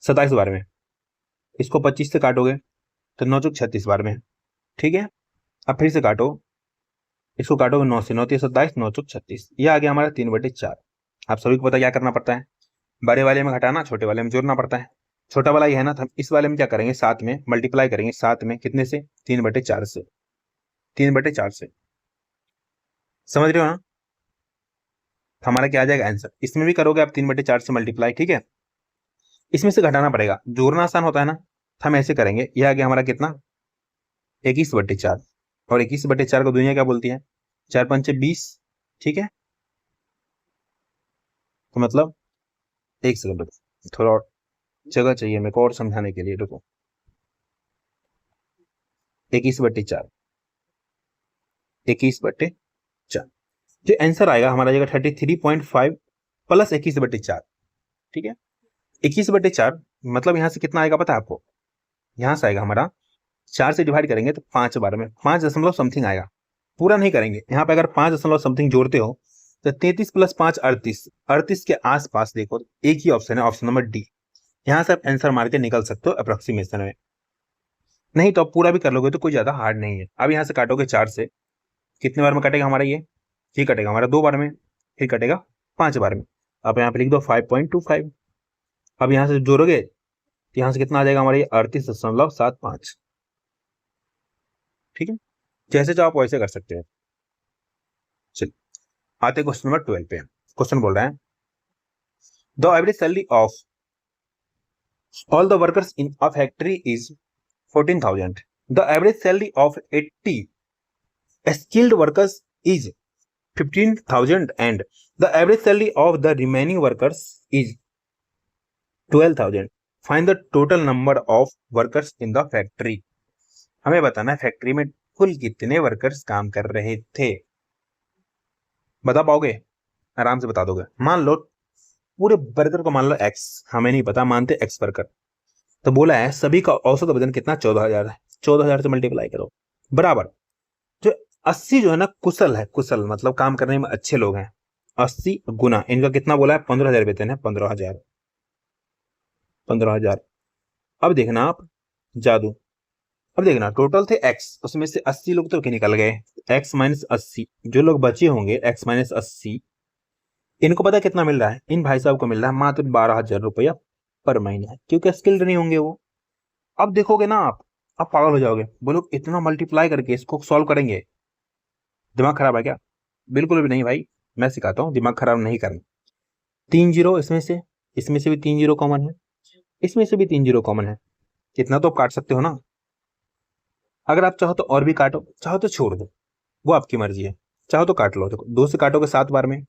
27 बार में। इसको 25 से काटोगे तो 9 चौक 36 बार में। ठीक है, अब फिर से काटो, इसको काटोगे 9 से, 9 3 27, 9 चौक 36, ये आ गया हमारा 3/4। आप सभी को पता क्या करना पड़ता है, बड़े वाले में घटाना, छोटे वाले में जोड़ना पड़ता है। छोटा वाला ये है ना, तो हम इस वाले में क्या करेंगे, साथ में मल्टीप्लाई करेंगे, साथ में कितने से, 3/4 से, 3/4 से। समझ रहे हो ना, हमारा क्या आ जाएगा आंसर, इसमें भी करोगे आप 3/4 से मल्टीप्लाई। ठीक है, इसमें से घटाना पड़ेगा, जोड़ना आसान होता है ना, तो हम ऐसे करेंगे। यह आ गया हमारा कितना, 21/4, और 21/4 को दुनिया क्या बोलती है, 4 पंचे 20। ठीक है, तो मतलब एक सेकंड रुको, थोड़ा और जगह चाहिए मेरे को और समझाने के लिए, रुको। 21/4, 21/4, जो आंसर आएगा हमारा जाएगा 33.5 प्लस 21/4। ठीक है, 21/4 मतलब यहाँ से कितना आएगा पता है आपको, यहाँ से आएगा हमारा 4 से डिवाइड करेंगे तो 5 बार में 5 दशमलव समथिंग आएगा, पूरा नहीं करेंगे। यहाँ पे अगर 5 दशमलव समथिंग जोड़ते हो तो 33 + 5 38, 38 के आसपास देखो, एक ही ऑप्शन है, ऑप्शन नंबर डी। यहाँ से आप आंसर मार के निकल सकते हो अप्रोक्सीमेशन में, नहीं तो आप पूरा भी कर लोगे तो कोई ज्यादा हार्ड नहीं है। अब यहाँ से काटोगे 4 से, कितने बार में कटेगा हमारा ये कटेगा हमारा 2 बार में, फिर कटेगा 5 बार में। अब यहाँ पे लिख दो 5.25। अब यहाँ से जोड़ोगे तो यहाँ से कितना आ जाएगा हमारा ये 38.75। ठीक है, जैसे चाहो आप वैसे कर सकते हैं। चलिए आते क्वेश्चन नंबर 12 पे। क्वेश्चन बोल रहा है, the average salary of all the workers in a factory is 14,000। The average salary of 80 skilled workers is 15,000 and the average salary of the remaining workers is 12,000. Find the total number of workers in the factory. हमें बताना है फैक्ट्री में कुल कितने वर्कर्स काम कर रहे थे। बता पाओगे, आराम से बता दोगे। मान लो पूरे वर्कर को मान लो x, हमें नहीं पता, मानते x वर्कर, तो बोला है सभी का औसत वजन कितना, 14,000 है। 14,000 से मल्टीप्लाई करो, बराबर जो 80 जो है ना कुशल है, कुशल मतलब काम करने में अच्छे लोग हैं, 80 गुना इनका कितना बोला है, 15,000 वेतन है, 15,000, 15,000। अब देखना आप जादू, अब देखना टोटल थे x, उसमें से 80 लोग तो निकल गए, x - 80, जो लोग बचे होंगे x - 80, इनको पता कितना मिल रहा है, इन भाई साहब को मिल रहा है मात्र 12,000 रुपया पर महीना, क्योंकि स्किल्ड नहीं होंगे वो। अब देखोगे ना आप पागल हो जाओगे, बोलो इतना मल्टीप्लाई करके इसको सॉल्व करेंगे, दिमाग खराब है क्या? बिल्कुल भी नहीं भाई, मैं सिखाता हूँ, दिमाग खराब नहीं करना। 3 जीरो इसमें से भी 3 जीरो कॉमन है, इसमें से भी 3 जीरो कॉमन है, कितना तो काट सकते हो ना। अगर आप चाहो तो और भी काटो, चाहो तो छोड़ दो, वो आपकी मर्जी है, चाहो तो काट लो। देखो 2 से काटोगे 7 बार में,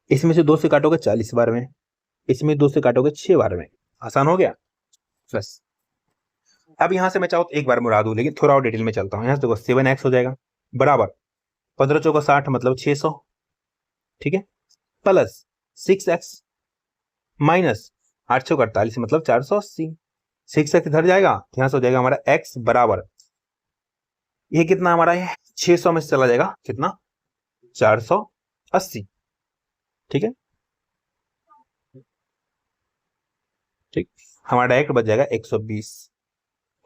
इसमें से 2 से काटोगे 40 बार में, इसमें 2 से काटोगे 6 बार में। आसान हो गया बस। अब यहां से मैं चाहूँ तो एक बार में उड़ा दूं, लेकिन थोड़ा और डिटेल में चलता हूँ। यहाँ से देखो 7x हो जाएगा बराबर 15 चौका 60 मतलब 600, ठीक है, प्लस 6x माइनस 8 चौका 48 मतलब 480। 6x इधर जाएगा, यहाँ से हो जाएगा हमारा x बराबर, ये कितना हमारा है 600 में से चला जाएगा कितना, 480। ठीक है, ठीक, हमारा डायरेक्ट बच जाएगा 120।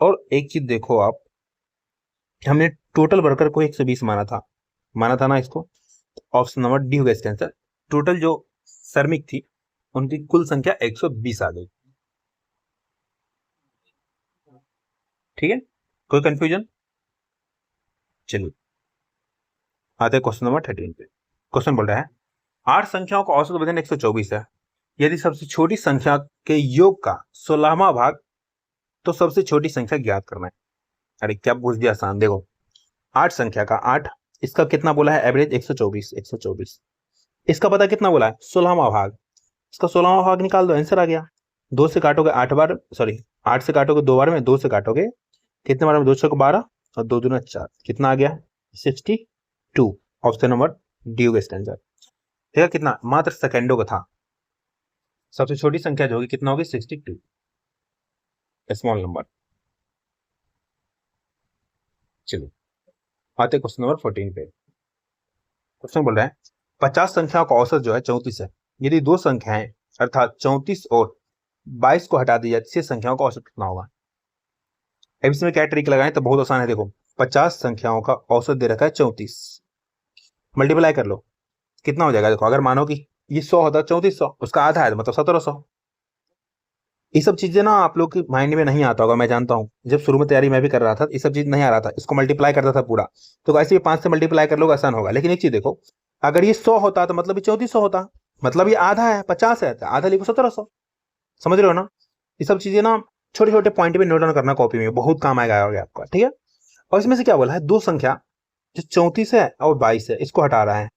और एक चीज देखो आप, हमने टोटल वर्कर को 120 माना था ना इसको, ऑप्शन नंबर डी होगा इसका आंसर। टोटल जो श्रमिक थी उनकी कुल संख्या 120 आ गई। ठीक है, कोई कंफ्यूजन? चलिए आते क्वेश्चन नंबर 13 पे। क्वेश्चन बोल रहा है 8 संख्याओं का औसत वजन 124 है। यदि सबसे छोटी संख्या के योग का 16वां भाग तो सबसे छोटी संख्या ज्ञात करना है। अरे क्या पूछ दिया आसान। देखो 8 संख्या का 8, इसका कितना बोला है एवरेज 124। इसका पता कितना बोला है 16वां भाग, इसका 16वां भाग निकाल दो, आंसर आ गया। 2 से काटोगे 8 बार, सॉरी 8 से काटोगे 2 बार में, 2 से काटोगे कितने बार में, 2 6 को 12 और 2 दूना 4, कितना आ गया 62। ऑप्शन नंबर डी होगा इसका आंसर। ठीक है, कितना मात्र सेकेंडों का था। सबसे छोटी संख्या जो होगी कितना होगी 62 स्मॉल नंबर। चलो आते क्वेश्चन नंबर 14 पे। क्वेश्चन बोल रहा है 50 संख्याओं का औसत जो है 34 है। यदि दो संख्याएं अर्थात 34 और 22 को हटा दी जाए तो संख्याओं का औसत कितना होगा। अब इसमें क्या ट्रिक लगाएं तो बहुत आसान है। देखो 50 संख्याओं का औसत दे रखा है 34, मल्टीप्लाई कर लो कितना हो जाएगा। देखो अगर मानो कि ये 100 होता है 3400, उसका आधा है मतलब 1700। ये सब चीजें ना आप लोग के माइंड में नहीं आता होगा, मैं जानता हूँ। जब शुरू में तैयारी मैं भी कर रहा था ये सब चीज नहीं आ रहा था, इसको मल्टीप्लाई करता था पूरा। तो ऐसे 5 से मल्टीप्लाई कर लो आसान होगा। लेकिन एक चीज देखो, अगर ये 100 होता तो मतलब ये 3400 होता, मतलब ये आधा है 50 है तो आधा लिखो 1700। समझ रहे हो ना। ये सब चीजें ना छोटे छोटे पॉइंट में नोट डाउन करना कॉपी में, बहुत काम आएगा आपका। ठीक है, और इसमें से क्या बोला है, दो संख्या जो 34 है और 22 है इसको हटा रहा है।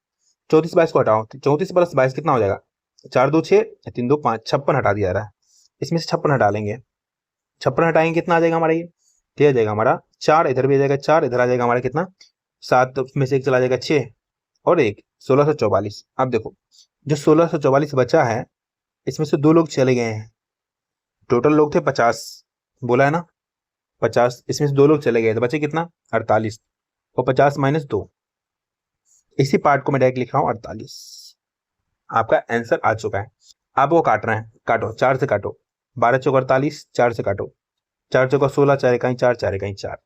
34 22 को हटाओ, 34 प्लस 22 कितना हो जाएगा, 4 2 6 3 2 5, 56 हटा दिया जा रहा है। इसमें से 56 हटा लेंगे, 56 हटाएंगे कितना आ जाएगा हमारा, ये आ जाएगा हमारा 4, इधर भी आ जाएगा 4, इधर आ जाएगा हमारा कितना 7, में से एक चला जाएगा 6 और एक 1644। अब देखो जो 1644 बचा है इसमें से दो लोग चले गए हैं, टोटल लोग थे 50 बोला है ना 50, इसमें से दो लोग चले गए तो बचे कितना 48 और 50 माइनस 2, इसी पार्ट को मैं डायरेक्ट लिख रहा हूं 48। आपका आंसर आ चुका है। आप वो काट रहे हैं, काटो 4 से काटो, 12 चौक 48, 4 से काटो, 4 चौका 16, 4 इकाई 4, 4 इकाई 4।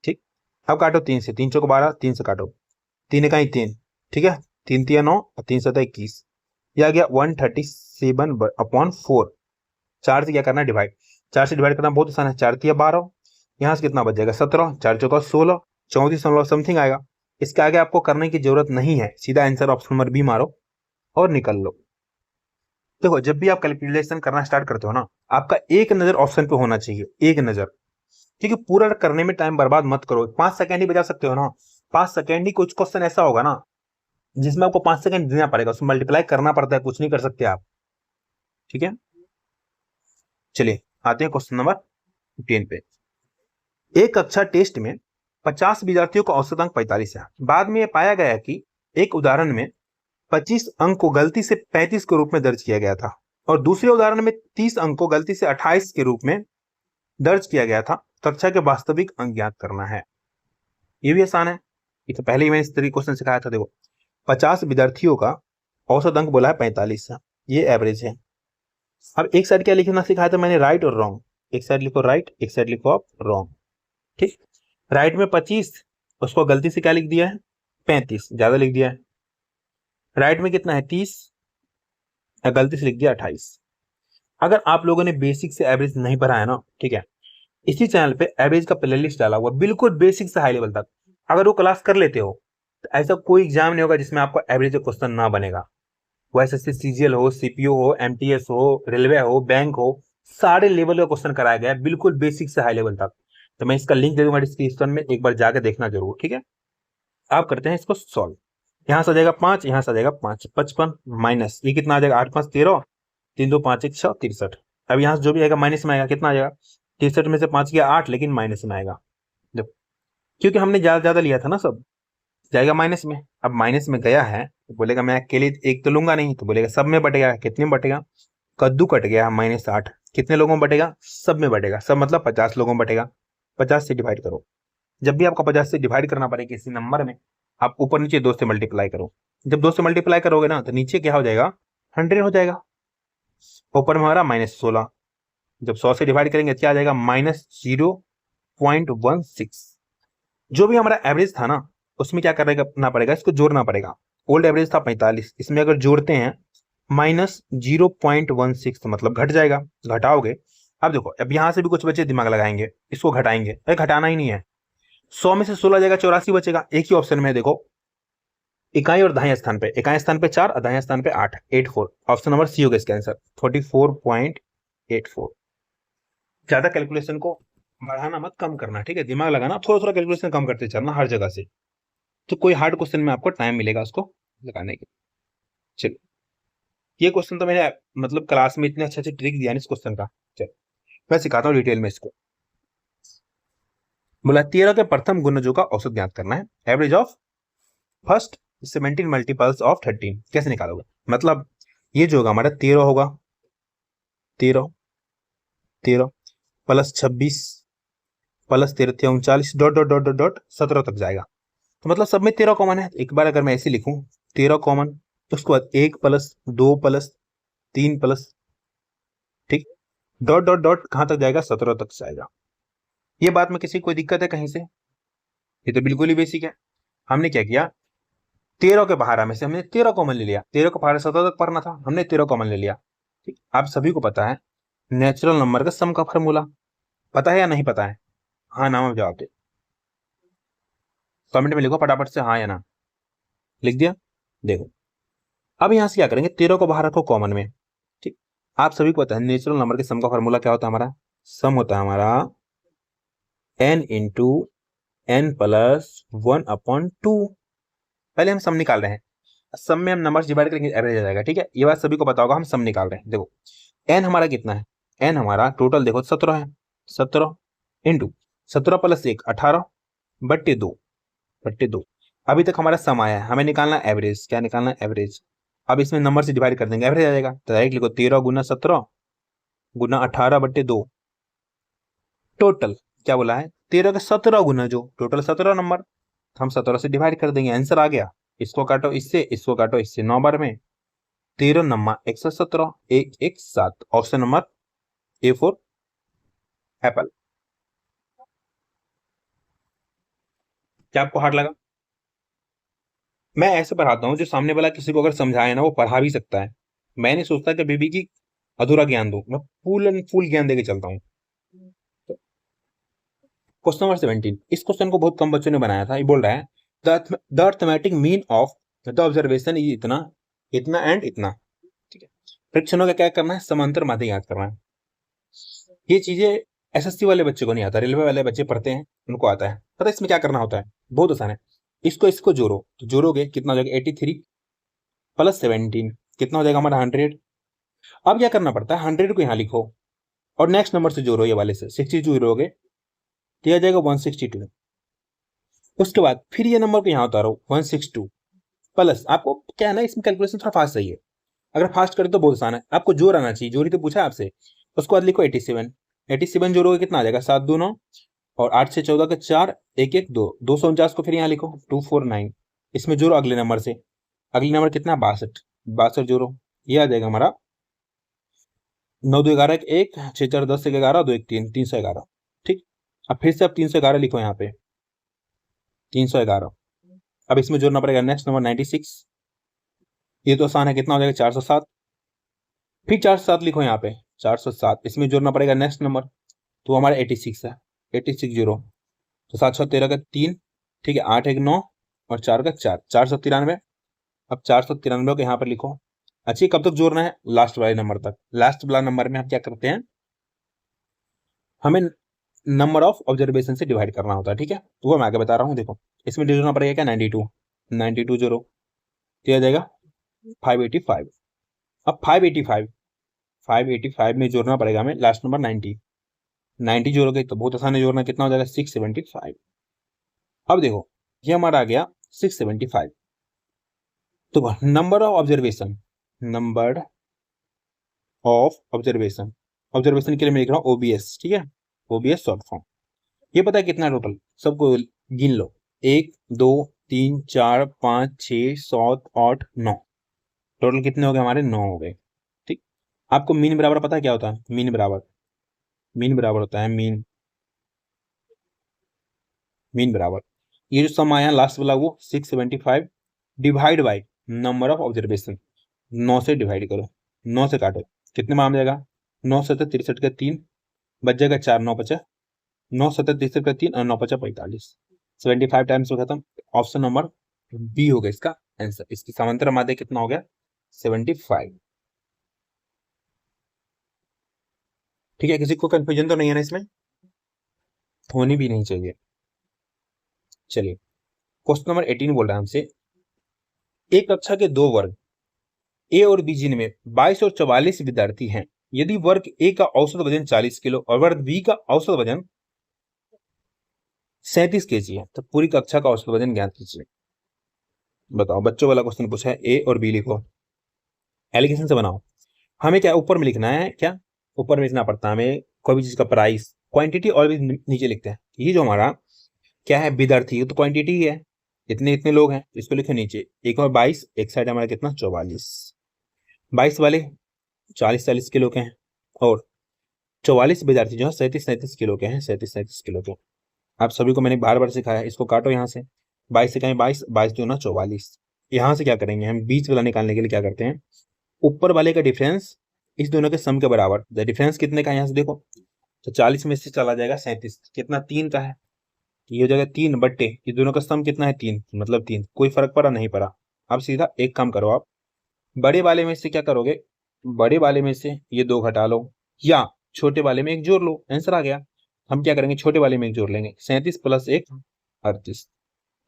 ठीक, अब काटो 3 से, 3 चौक 12, 3 से काटो, 3 इकाई 3। ठीक है, 3 3 9 और 3 7 21, यह आ गया 137/4। 4 से क्या करना है डिवाइड, 4 से डिवाइड करना बहुत आसान है, 4 3 12, यहाँ से कितना बच जाएगा 17, 4 चौका 16, 34 समथिंग आएगा। इसके आगे आपको करने की जरूरत नहीं है, सीधा आंसर ऑप्शन नंबर बी मारो और निकल लो। देखो जब भी आप कैलकुलेशन करना स्टार्ट करते हो ना, आपका एक नजर ऑप्शन पे होना चाहिए, एक नजर, क्योंकि पूरा करने में टाइम बर्बाद मत करो। 5 सेकंड ही बचा सकते हो ना, 5 सेकंड ही। कुछ क्वेश्चन ऐसा होगा ना जिसमें आपको 5 सेकंड देना पड़ेगा, उसमें मल्टीप्लाई करना पड़ता है, कुछ नहीं कर सकते आप। ठीक है, चलिए आते हैं क्वेश्चन नंबर 10 पे। एक कक्षा टेस्ट में 50 विद्यार्थियों का औसत अंक 45 है। बाद में यह पाया गया कि एक उदाहरण में 25 अंक को गलती से 35 के रूप में दर्ज किया गया था और दूसरे उदाहरण में 30 अंक को गलती से 28 के रूप में दर्ज किया गया था। कक्षा के वास्तविक अंक ज्ञात करना है। ये भी आसान है, ये तो पहले ही मैंने इस तरीके क्वेश्चन सिखाया था। देखो 50 विद्यार्थियों का औसत अंक बोला है 45, ये एवरेज है। अब एक साइड क्या लिखना सिखाया था मैंने, राइट और रॉन्ग। एक साइड लिखो राइट, एक साइड लिखो आप रॉन्ग। ठीक, राइट में 25, उसको गलती से क्या लिख दिया है 35, ज्यादा लिख दिया है। राइट में कितना है 30, गलती से लिख दिया 28। अगर आप लोगों ने बेसिक से एवरेज नहीं पढ़ा है ना, ठीक है, इसी चैनल पे एवरेज का प्लेलिस्ट डाला हुआ बिल्कुल बेसिक से हाई लेवल तक, अगर वो क्लास कर लेते हो तो ऐसा कोई एग्जाम नहीं होगा जिसमें आपको एवरेज क्वेश्चन ना बनेगा। वो एसएससी सीजीएल हो, सीपीओ हो, एमटीएस हो, रेलवे हो, बैंक हो, सारे लेवल का क्वेश्चन कराया गया है बिल्कुल बेसिक से हाई लेवल तक। तो मैं इसका लिंक दे दूंगा डिस्क्रिप्शन में, एक बार जाकर देखना जरूर। ठीक है, आप करते हैं इसको सॉल्व। यहाँ से आ जाएगा 5, यहाँ से आ जाएगा 5, 55 माइनस ये कितना आ जाएगा 8 5 13, 3 2 5 1 6 63। अब यहाँ से जो भी आएगा माइनस में आएगा, कितना आ जाएगा 63 में से 5 गया 8, लेकिन माइनस में आएगा। देखो क्योंकि हमने ज्यादा लिया था ना, सब जाएगा माइनस में। अब माइनस में गया है तो बोलेगा मैं अकेले एक तो लूंगा नहीं, तो बोलेगा सब में बटेगा। कितने में बटेगा, कद्दू कट गया -8, कितने लोगों में बटेगा, सब में बटेगा। सब मतलब 50 लोगों में बटेगा। 50 से डिवाइड करो, जब भी आपको 50 से डिवाइड करना पड़े किसी नंबर में, आप ऊपर नीचे 2 से मल्टीप्लाई करो। जब 2 से मल्टीप्लाई करोगे ना तो नीचे क्या हो जाएगा 100 हो जाएगा, ऊपर में हमारा -16। जब 100 से डिवाइड करेंगे क्या आ जाएगा -0.16। जो भी हमारा एवरेज था ना उसमें क्या करना पड़ेगा, इसको जोड़ना पड़ेगा। ओल्ड एवरेज था 45, इसमें अगर जोड़ते हैं -0.16 मतलब घट जाएगा, घटाओगे। अब देखो अब यहां से भी कुछ बच्चे दिमाग लगाएंगे, इसको घटाएंगे, अरे घटाना ही नहीं है। 100 में से 16 जाएगा 84 बचेगा। एक ही ऑप्शन में देखो इकाई और दाहिने स्थान पे, इकाई स्थान पे 4 और दाहिने स्थान पे 8, 84। ऑप्शन नंबर सी होगा इसका आंसर 44.84। ज्यादा कैलकुलेशन को बढ़ाना मत, कम करना, ठीक है, दिमाग लगाना, थोड़ा थोड़ा कैलकुलेशन कम करते चलना हर जगह से, तो कोई हार्ड क्वेश्चन में आपको टाइम मिलेगा उसको लगाने के। चलो, ये क्वेश्चन तो मैंने मतलब क्लास में इतने अच्छे अच्छे ट्रिक दिया इस क्वेश्चन का। चलो मैं सिखाता हूँ डिटेल में इसको। बोला 13 के प्रथम गुणजों का औसत ज्ञात करना है, average of first 17 multiples of 13 कैसे निकालोगे। मतलब ये जो होगा हमारा 13 होगा, 13 13 plus 26 plus 13 39 dot dot dot dot dot 17 तक जाएगा। तो मतलब सब में 13 कॉमन है। एक बार अगर मैं ऐसे लिखूं 13 कॉमन, उसके बाद 1 प्लस 2 प्लस 3 प्लस, ठीक, डॉट डॉट डॉट कहां तक जाएगा, 17 तक जाएगा। ये बात में किसी को कोई दिक्कत है कहीं से? ये तो बिल्कुल ही बेसिक है। हमने क्या किया, 13 के बाहर में से हमने 13 कॉमन ले लिया, 13 के बाहर 17 तक पढ़ना था, हमने 13 कॉमन ले लिया। ठीक, आप सभी को पता है नेचुरल नंबर का सम का फॉर्मूला, पता है या नहीं पता है? हाँ ना में जवाब दे, कमेंट में लिखो फटाफट से हाँ या ना। लिख दिया? देखो अब यहां से क्या करेंगे, 13 को बाहर रखो कॉमन में। ठीक, आप सभी को पता है नेचुरल नंबर के सम का फॉर्मूला क्या होता है, हमारा सम होता है हमारा n इंटू एन प्लस 1/2। पहले हम सम निकाल रहे हैं, सम में हम नंबर डिवाइड करेंगे एवरेज आ जाएगा। ठीक है, ये बात सभी को पता होगा, हम सम निकाल रहे हैं। देखो एन हमारा कितना है, एन हमारा टोटल देखो 17 है, 17 इंटू 17 प्लस 1 18 बट्टे 2 बट्टे 2। अभी तक हमारा सम आया है, हमें निकालना एवरेज। क्या निकालना, एवरेज। अब इसमें नंबर से डिवाइड कर देंगे, एवरेज आ जाएगा। तो डायरेक्ट लिखो 13 गुना 17 गुना 18 बट्टे 2। टोटल क्या बोला है, 13 के 17 गुना, जो टोटल 17 नंबर, हम 17 से डिवाइड कर देंगे, आंसर आ गया। इसको काटो इससे, इसको काटो इससे, 9 बार में 13 नमा 117, 117। Option number A for Apple. क्या आपको हार्ड लगा? मैं ऐसे पढ़ाता हूँ जो सामने वाला किसी को अगर समझाए ना वो पढ़ा भी सकता है। मैं नहीं सोचता कि बीबी की अधूरा ज्ञान दूं, मैं फुल एंड फुल ज्ञान देके चलता हूँ। क्वेश्चन नंबर 17, इस क्वेश्चन को बहुत कम बच्चों ने बनाया था। ये बोल रहा है the arithmetic mean of the observation is इतना, इतना एंड इतना। ठीक है, परीक्षणों का क्या करना है, समांतर माध्य याद करना है। ये चीजें एसएससी वाले बच्चे को नहीं आता, रेलवे वाले बच्चे पढ़ते हैं उनको आता है। पता है इसमें क्या करना होता है, बहुत आसान है। इसको इसको जोड़ो, तो जोड़ोगे कितना हो जाएगा, 83 प्लस 17 कितना हो जाएगा हमारा 100। अब क्या करना पड़ता है, 100 को यहाँ लिखो और नेक्स्ट नंबर से जोड़ो, ये वाले से 62 जोड़ोगे तो आ जाएगा 162। उसके बाद फिर ये नंबर को यहाँ उतारो 162 प्लस, आपको क्या है ना इसमें कैलकुलेशन थोड़ा फास्ट चाहिए, अगर फास्ट करें तो बहुत आसान है। आपको जोड़ आना चाहिए, जोड़ी तो पूछा आपसे। उसके बाद लिखो 87, 87 जोड़ोगे कितना आ जाएगा, 7 2 9 और 8 से 14 के 4 1 1 2, 249 को फिर यहाँ लिखो 249। इसमें जोड़ो अगले नंबर से, अगले नंबर कितना 62, 62 जोड़ो, ये आ जाएगा हमारा 9 2 11 1 6 4 10 1 11 2 1 3 311। ठीक, अब फिर से अब 311 लिखो यहाँ पे 311। अब इसमें जोड़ना पड़ेगा नेक्स्ट नंबर 96, ये तो आसान है, कितना हो जाएगा 407। फिर 407 लिखो यहाँ पे 407, इसमें जोड़ना पड़ेगा नेक्स्ट नंबर, तो हमारा 86 है, 86 जीरो, तो 713 का 3, ठीक है, 8 1 9 और 4 का 4, 493। अब 493 को यहाँ पर लिखो। अच्छा कब तक जोड़ना है, लास्ट वाले नंबर तक। लास्ट वाला नंबर में हम क्या करते हैं, हमें नंबर ऑफ ऑब्जर्वेशन से डिवाइड करना होता है। ठीक है, तो वो मैं आगे बता रहा हूँ। देखो इसमें जोड़ना पड़ेगा क्या 92, 92 जोड़ो तो आ जाएगा 585। अब 585 में जोड़ना पड़ेगा हमें लास्ट नंबर 90, 90 जोड़ोगे तो बहुत आसान है जोड़ना, कितना हो जाएगा 675। अब देखो ये हमारा आ गया 675। तो number of observation, number of observation, observation के लिए मैं लिख रहा हूँ ओबीएस। ठीक है, ओबीएस शॉर्ट फॉर्म। ये पता है कितना टोटल, सबको गिन लो, 1 2 3 4 5 6 7 8 9, टोटल कितने हो गए हमारे, 9 हो गए। ठीक, आपको मीन बराबर पता है क्या होता है, मीन बराबर, मीन बराबर होता है मीन, मीन बराबर ये जो सम आया लास्ट वाला वो 675 divide by number of observation, 9 से डिवाइड करो, 9 से काटो, कितने में आ जाएगा, 9 7 63 का 3 बच जाएगा 4 9 50, 9 7 63 का 3 और 9 50 45, 75 टाइम्स हो खत्म। ऑप्शन नंबर बी होगा इसका आंसर। इसकी समांतर माध्य कितना हो गया 75। ठीक है, किसी को कंफ्यूजन तो नहीं है ना इसमें, होनी भी नहीं चाहिए। चलिए क्वेश्चन नंबर 18 बोल रहा है हमसे, एक कक्षा के दो वर्ग ए और बी जिनमें 22 और 44 विद्यार्थी हैं, यदि वर्ग ए का औसत वजन 40 किलो और वर्ग बी का औसत वजन 37 केजी है, तो पूरी कक्षा का औसत वजन ज्ञात कीजिए। बताओ, बच्चों वाला क्वेश्चन पूछा है, ए और बी लिखो, एलिगेशन से बनाओ। हमें क्या ऊपर में लिखना है, क्या ऊपर में लिखना पड़ता है हमें कोई भी चीज का प्राइस, क्वांटिटी ऑलवेज नीचे लिखते हैं। ये जो हमारा क्या है विद्यार्थी, तो क्वांटिटी ही है, इतने इतने लोग हैं, इसको लिखे नीचे। एक और 22, एक साइड हमारा कितना 44, 22 वाले 40 किलो के हैं और 44 विद्यार्थी जो है 37 किलो के हैं, 37 किलो के। आप सभी को मैंने बार बार सिखाया, इसको काटो यहाँ से, 22 से कहें 22, 22 दूना 44। यहाँ से क्या करेंगे हम, बीच वाला निकालने के लिए क्या करते हैं, ऊपर वाले का डिफरेंस इस दोनों के सम के बराबर। डिफरेंस कितने का है यहाँ से देखो, तो 40 में से चला जाएगा 37, कितना 3 का है, ये हो जाएगा 3 बट्टे ये दोनों का सम कितना है 3, मतलब 3। कोई फर्क पड़ा नहीं पड़ा। अब सीधा एक काम करो, आप बड़े वाले में से क्या करोगे, बड़े वाले में से ये 2 घटा लो या छोटे वाले में 1 जोड़ लो, आंसर आ गया। हम क्या करेंगे, छोटे वाले में 1 जोड़ लेंगे, 37 प्लस 1 38।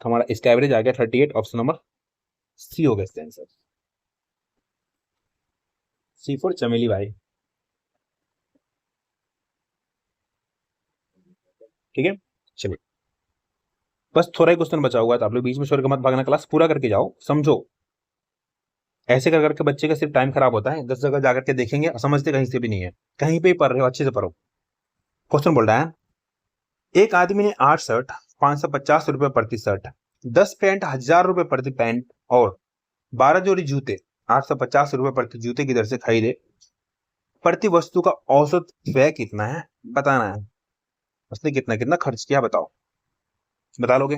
हमारा इसका एवरेज आ गया 38, ऑप्शन नंबर सी हो गया इसका आंसर। सी फॉर चमेली भाई। ठीक है, चलिए बस थोड़ा ही क्वेश्चन बचा हुआ था, आप लोग बीच में छोड़ के मत भागना, क्लास पूरा करके जाओ, समझो। ऐसे कर करके बच्चे का सिर्फ टाइम खराब होता है, 10 जगह जाकर के देखेंगे, समझते कहीं से भी नहीं है, कहीं पे ही पढ़ रहे हो अच्छे से पढ़ो। क्वेश्चन बोल रहा है, एक आदमी ने 8 शर्ट 550 रुपए प्रति शर्ट, 10 पैंट 1000 रुपए प्रति पैंट और 12 जोड़ी जूते 850 रुपए प्रति जूते की दर से खरीदे। प्रति वस्तु का औसत व्यय कितना है बताना है। उसने कितना कितना खर्च किया बताओ, बता लोगे,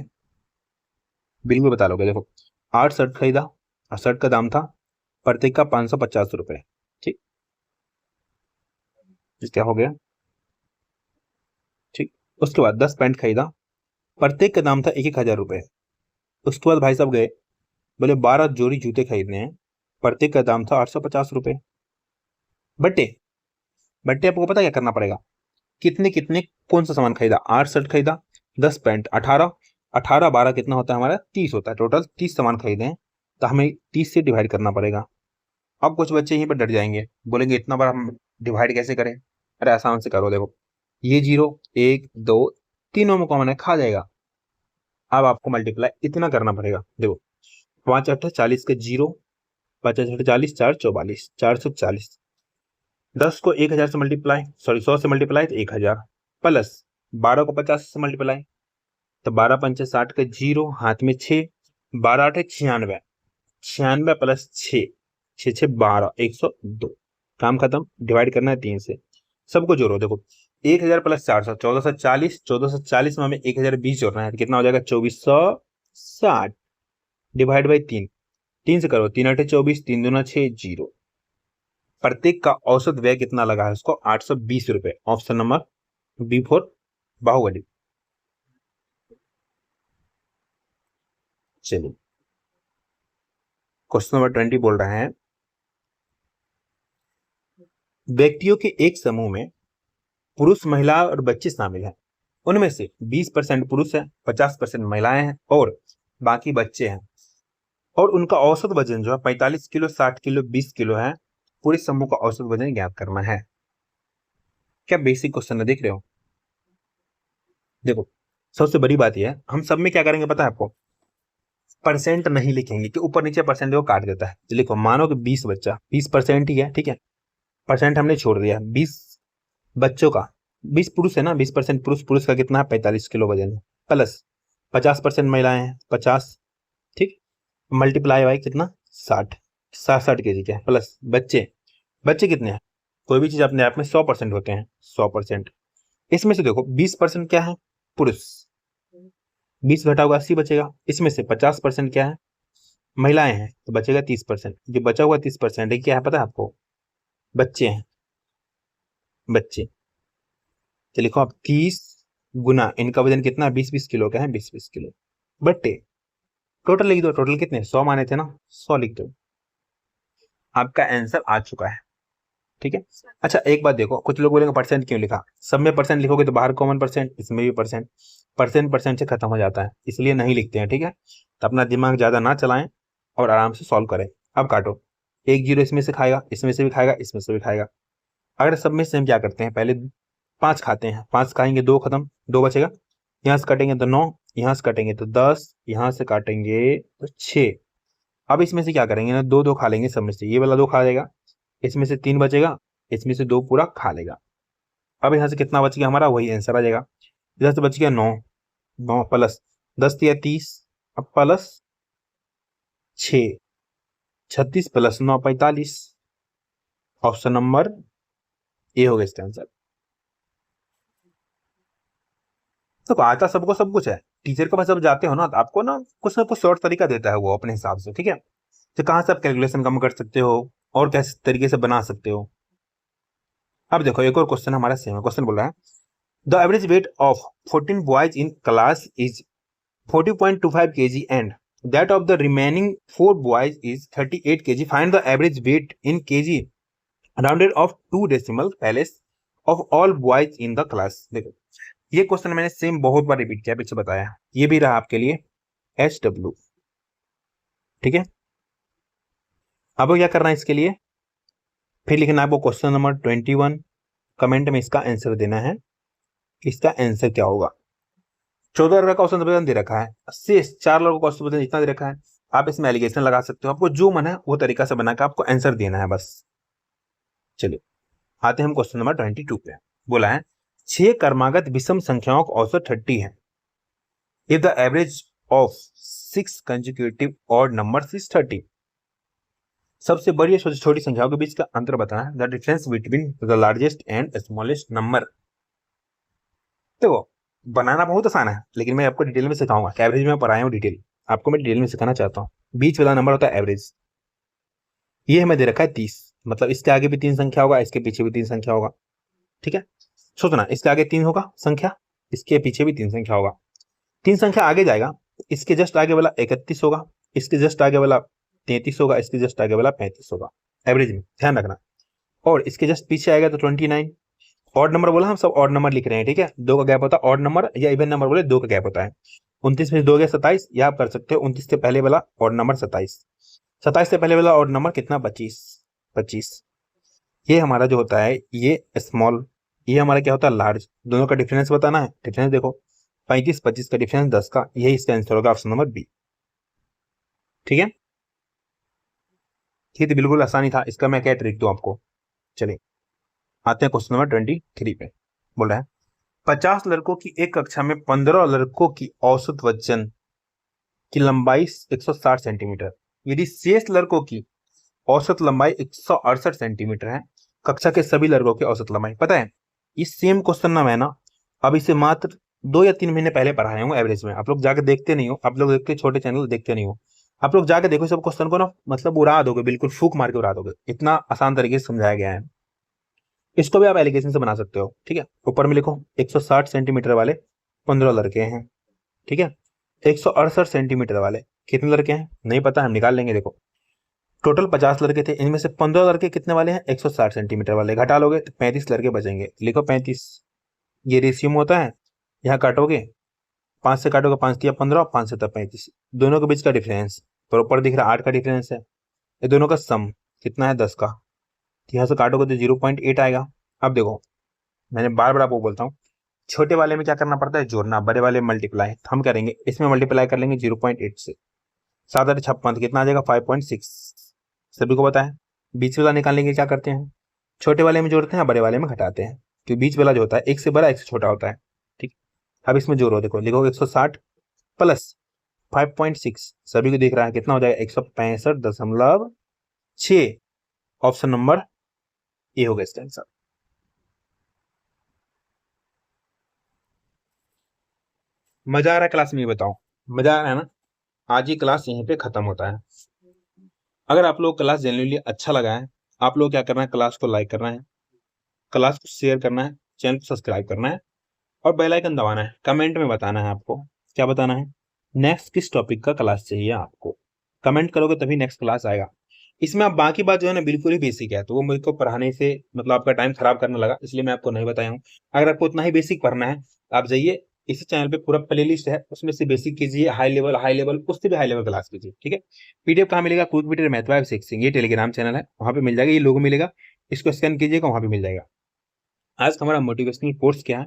बिल्कुल बता लोगे। देखो 8 शर्ट खरीदा और शर्ट का दाम था प्रत्येक का 550 रुपए, ठीक, क्या हो गया, ठीक। उसके बाद 10 पैंट खरीदा, प्रत्येक का दाम था 1,000 रुपए। उसके बाद भाई साहब गए, बोले 12 जोड़ी जूते खरीदने हैं, प्रत्येक का दाम था 850 रुपए। बट्टे बट्टे आपको पता क्या करना पड़ेगा, कितने कितने कौन सा सामान खरीदा, 8 शर्ट खरीदा, 10 पैंट 18, 18 12 कितना होता है हमारा 30 होता है, टोटल 30 सामान खरीदे हैं, तो हमें 30 से डिवाइड करना पड़ेगा। अब कुछ बच्चे यहीं पर डर जाएंगे, बोलेंगे इतना बार हम डिवाइड कैसे करें। अरे आसान से करो, देखो ये 0 1 2 तीनों में कॉमन है, खा जाएगा। अब आपको मल्टीप्लाई इतना करना पड़ेगा, देखो 5 8 40 के 0, 5 8 40 4 44 440, 10 को 1000 से मल्टीप्लाई, सॉरी 100 से मल्टीप्लाई तो 1000 प्लस 12 को 50 से मल्टीप्लाई, तो 12 पंचे 60 के 0 हाथ में 6, 12 8 96, 96 प्लस 6 6 6 12 102। काम खत्म, डिवाइड करना है 3 से, सबको जोड़ो। देखो 1000 प्लस 400 1440, 1440 में हमें 1020 जोड़ना है, तो कितना हो जाएगा 2460 डिवाइड बाई 3, 3 से करो, 3 8 24, 3 दूना 6 0। प्रत्येक का औसत व्यय कितना लगा है उसको 820 रुपए, option number B for Baahubali. चलिए क्वेश्चन नंबर 20 बोल रहे हैं, व्यक्तियों के एक समूह में पुरुष महिला और बच्चे शामिल हैं, उनमें से 20% पुरुष है, 50% महिलाएं हैं और बाकी बच्चे हैं, और उनका औसत वजन जो है 45 किलो 60 किलो 20 किलो है। पूरे समूह का औसत वजन ज्ञात करना है। क्या बेसिक क्वेश्चन है, देख रहे हो। देखो सबसे बड़ी बात यह है, हम सब में क्या करेंगे पता है आपको, परसेंट नहीं लिखेंगे कि ऊपर नीचे परसेंट वो काट देता है। तो लिखो मानो कि 20 बच्चा 20% ही है, ठीक है, परसेंट हमने छोड़ दिया, 20 बच्चों का, 20 पुरुष है ना, 20% पुरुष, पुरुष का कितना है 45 किलो वजन है, प्लस 50% महिलाएं हैं 50, ठीक, मल्टीप्लाई बाई कितना 60, 60 के जी के, प्लस बच्चे, बच्चे कितने हैं, कोई भी चीज अपने आप में 100% होते हैं, 100%। इसमें से देखो 20% क्या है पुरुष, 20 घटा हुआ 80 बचेगा, इसमें से 50% क्या है महिलाएं हैं, तो बचेगा 30%। जो बचा हुआ 30% है क्या है पता है आपको, बच्चे हैं, बच्चे। तो लिखो आप 30 गुना इनका वजन कितना 20 20 किलो का है, 20 20 किलो बट्टे टोटल लिख दो, टोटल कितने 100 माने थे ना, 100 लिख दो, आपका आंसर आ चुका है। ठीक है। अच्छा एक बात देखो, कुछ लोग बोलेंगे परसेंट क्यों लिखा, सब में परसेंट लिखोगे तो बाहर कॉमन परसेंट, इसमें भी परसेंट, परसेंट परसेंट से खत्म हो जाता है, इसलिए नहीं लिखते हैं। ठीक है, तो अपना दिमाग ज्यादा ना चलाएं और आराम से सॉल्व करें। अब काटो, एक जीरो इसमें से खाएगा, इसमें से भी खाएगा, इसमें से भी खाएगा। अगर सब में से हम क्या करते हैं, पहले 5 खाते हैं, 5 खाएंगे 2 खत्म, 2 बचेगा, यहाँ से काटेंगे तो 9, यहाँ से काटेंगे तो 10, यहाँ से काटेंगे तो 6। अब इसमें से क्या करेंगे ना, 2 2 खा लेंगे सब में से, ये वाला 2 खा लेगा, इसमें से 3 बचेगा, इसमें से 2 पूरा खा लेगा। अब यहाँ से कितना बच गया हमारा, वही आंसर आ जाएगा। इधर से बच गया 9, 9 प्लस 10 दिया 30, अब plus 6, 36 plus 9 45। Option number A होगा इसका आंसर। तो आता सबको सब कुछ है, टीचर के पास जब जाते हो ना तो आपको ना कुछ शॉर्ट तरीका देता है वो अपने हिसाब से। ठीक है, तो कहाँ से आप कैलकुलेशन कम कर सकते हो और कैसे तरीके से बना सकते हो। अब देखो एक और क्वेश्चन हमारा सेम है, क्वेश्चन बोल रहा है the average weight of 14 boys in class is 40.25 kg and that of the remaining 4 boys is 38 kg. Find the average weight in kg rounded off 2 decimal places of all boys in the class. देखो ये क्वेश्चन मैंने सेम बहुत बार रिपीट किया, पीछे बताया, ये भी रहा आपके लिए HW। ठीक है, अब क्या करना है इसके लिए, फिर लिखना है आपको क्वेश्चन नंबर 21, कमेंट में इसका आंसर देना है, इसका आंसर क्या होगा। 14 रुपए का क्वेश्चन पेपर दे रखा है, 80 4 लोगों का क्वेश्चन पेपर इतना दे रखा है, आप इसमें एलिगेशन लगा सकते हो, आपको जो मन है वो तरीका से बना के आपको आंसर देना है बस। चलिए आते हैं हम क्वेश्चन नंबर 22 पे। बोला है 6 क्रमागत विषम संख्याओं का औसत 30 है if the average of 6 consecutive odd numbers is 30। सबसे बड़ी और छोटी संख्याओं के बीच का अंतर बताना है, the difference between the largest and smallest number. देखो बनाना बहुत आसान है, लेकिन मैं आपको डिटेल में सिखाऊंगा, एवरेज में पढ़ाया हूँ डिटेल, आपको मैं डिटेल में सिखाना चाहता हूँ। बीच वाला नंबर होता है एवरेज, ये हमें दे रखा है 30, मतलब इसके आगे भी 3 संख्या होगा, इसके पीछे भी 3 संख्या होगा। ठीक है, सोचना इसके आगे 3 होगा संख्या, इसके पीछे भी 3 संख्या होगा, 3 संख्या आगे जाएगा, इसके जस्ट आगे वाला 31 होगा, इसके जस्ट आगे वाला 33 होगा, इसके जस्ट आगे वाला 35 होगा, एवरेज में ध्यान रखना। और इसके जस्ट पीछे आएगा तो 29। ऑड नंबर बोला, हम सब ऑड नंबर लिख रहे हैं। ठीक है, 2 का गैप होता है ऑड नंबर, या इवन नंबर बोले 2 का गैप होता है। 29 में 2 गया 27, या आप कर सकते हो 29 से पहले वाला ऑड नंबर 27, 27 से पहले वाला ऑड नंबर कितना 25, 25। ये हमारा जो होता है ये स्मॉल, ये हमारा क्या होता है लार्ज, दोनों का डिफरेंस बताना है। डिफरेंस देखो 35 25 का डिफरेंस 10 का, यही इसका आंसर होगा ऑप्शन नंबर बी। ठीक है, ये तो बिल्कुल आसानी था, इसका मैं क्या ट्रिक दूं आपको। चलिए आते हैं क्वेश्चन नंबर 23 पे। बोल रहा है 50 लड़कों की एक कक्षा में 15 लड़कों की औसत वजन की लंबाई 160 सेंटीमीटर, यदि शेष लड़कों की औसत लंबाई 168 सेंटीमीटर है, कक्षा के सभी लड़कों की औसत लंबाई। पता है ये सेम क्वेश्चन ना मैं ना अब इसे मात्र 2 या 3 महीने पहले पढ़ाया हूँ एवरेज में, आप लोग जाके देखते नहीं हो, आप लोग देखते छोटे चैनल देखते नहीं हो, आप लोग जाके देखो सब क्वेश्चन को ना, मतलब उड़ा दोगे, बिल्कुल फूक मार के उड़ा दोगे, इतना आसान तरीके से समझाया गया है। इसको भी आप एलिगेशन से बना सकते हो। ठीक है, ऊपर में लिखो 160 सेंटीमीटर वाले 15 लड़के हैं। ठीक है, 168 सेंटीमीटर वाले कितने लड़के हैं नहीं पता, हम निकाल लेंगे। देखो टोटल 50 लड़के थे, इनमें से 15 लड़के कितने वाले हैं 160 सेंटीमीटर वाले, घटा लोगे तो 35 लड़के बचेंगे, लिखो 35। ये रेशियो में होता है, यहाँ काटोगे 5 से काटोगे, 5 दिया 15, 5 से 35, दोनों के बीच का डिफरेंस प्रॉपर दिख रहा है 8 का डिफरेंस है, ये दोनों का सम कितना है 10 का, यहाँ से काटोगे तो 0.8 आएगा। अब देखो मैंने बार बार आपको बोलता हूँ, छोटे वाले में क्या करना पड़ता है जोड़ना, बड़े वाले मल्टीप्लाई, हम करेंगे इसमें मल्टीप्लाई कर लेंगे 0.8 से, 7 8 56 कितना आ जाएगा 5.6, सभी को पता है। बीच वाला निकालने के क्या करते हैं, छोटे वाले में जोड़ते हैं, बड़े वाले में घटाते हैं, क्योंकि बीच वाला जो होता है एक से बड़ा एक से छोटा होता है। ठीक, अब इसमें जोड़ो, देखो लिखोगे 160 प्लस 5.6, सभी को दिख रहा है कितना हो जाएगा 165.6। ऑप्शन नंबर ए होगा इसका आंसर। मजा आ रहा है क्लास में, ये बताओ मजा आ रहा है ना। आज ही क्लास यहीं पे खत्म होता है। अगर आप लोग क्लास जेन्युइनली अच्छा लगा है, आप लोग क्या करना है, क्लास को लाइक करना है, क्लास को शेयर करना है, चैनल को सब्सक्राइब करना है और बेल आइकन दबाना है। कमेंट में बताना है आपको क्या बताना है, नेक्स्ट किस टॉपिक का क्लास चाहिए आपको, कमेंट करोगे तभी नेक्स्ट क्लास आएगा। इसमें आप बाकी बात जो है ना बिल्कुल ही बेसिक है, तो वो मेरे को पढ़ाने से मतलब आपका टाइम खराब करने लगा, इसलिए मैं आपको नहीं बताया हूँ। अगर आपको उतना ही बेसिक पढ़ना है, आप जाइए इसी चैनल पे पूरा प्लेलिस्ट है, उसमें से बेसिक कीजिए, हाई लेवल उससे भी हाई लेवल क्लास कीजिए, ठीक है। पीडीएफ कहाँ मिलेगा, क्विक वीडियो मैथ वाइव सिक्सिंग, ये टेलीग्राम चैनल है, वहाँ पे मिल जाएगा, ये लोगो मिलेगा, इसको स्कैन कीजिएगा, वहाँ पे मिल जाएगा। आज हमारा मोटिवेशनल कोर्स क्या है,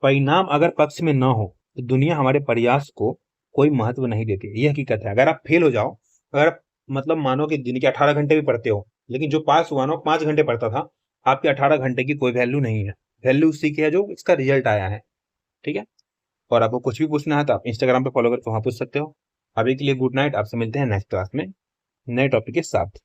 परिणाम अगर पक्ष में ना हो तो दुनिया हमारे प्रयास को कोई महत्व नहीं देती, ये हकीकत है। अगर आप फेल हो जाओ, अगर आप मतलब मानो कि दिन के 18 घंटे भी पढ़ते हो, लेकिन जो पास हुआ ना 5 घंटे पढ़ता था, आपके 18 घंटे की कोई वैल्यू नहीं है। वैल्यू उसी की है जो इसका रिजल्ट आया है, ठीक है। और आपको कुछ भी पूछना है तो आप इंस्टाग्राम पे फॉलो करके वहां पूछ सकते हो। अभी के लिए गुड नाइट, आपसे मिलते हैं नेक्स्ट क्लास में नए टॉपिक के साथ।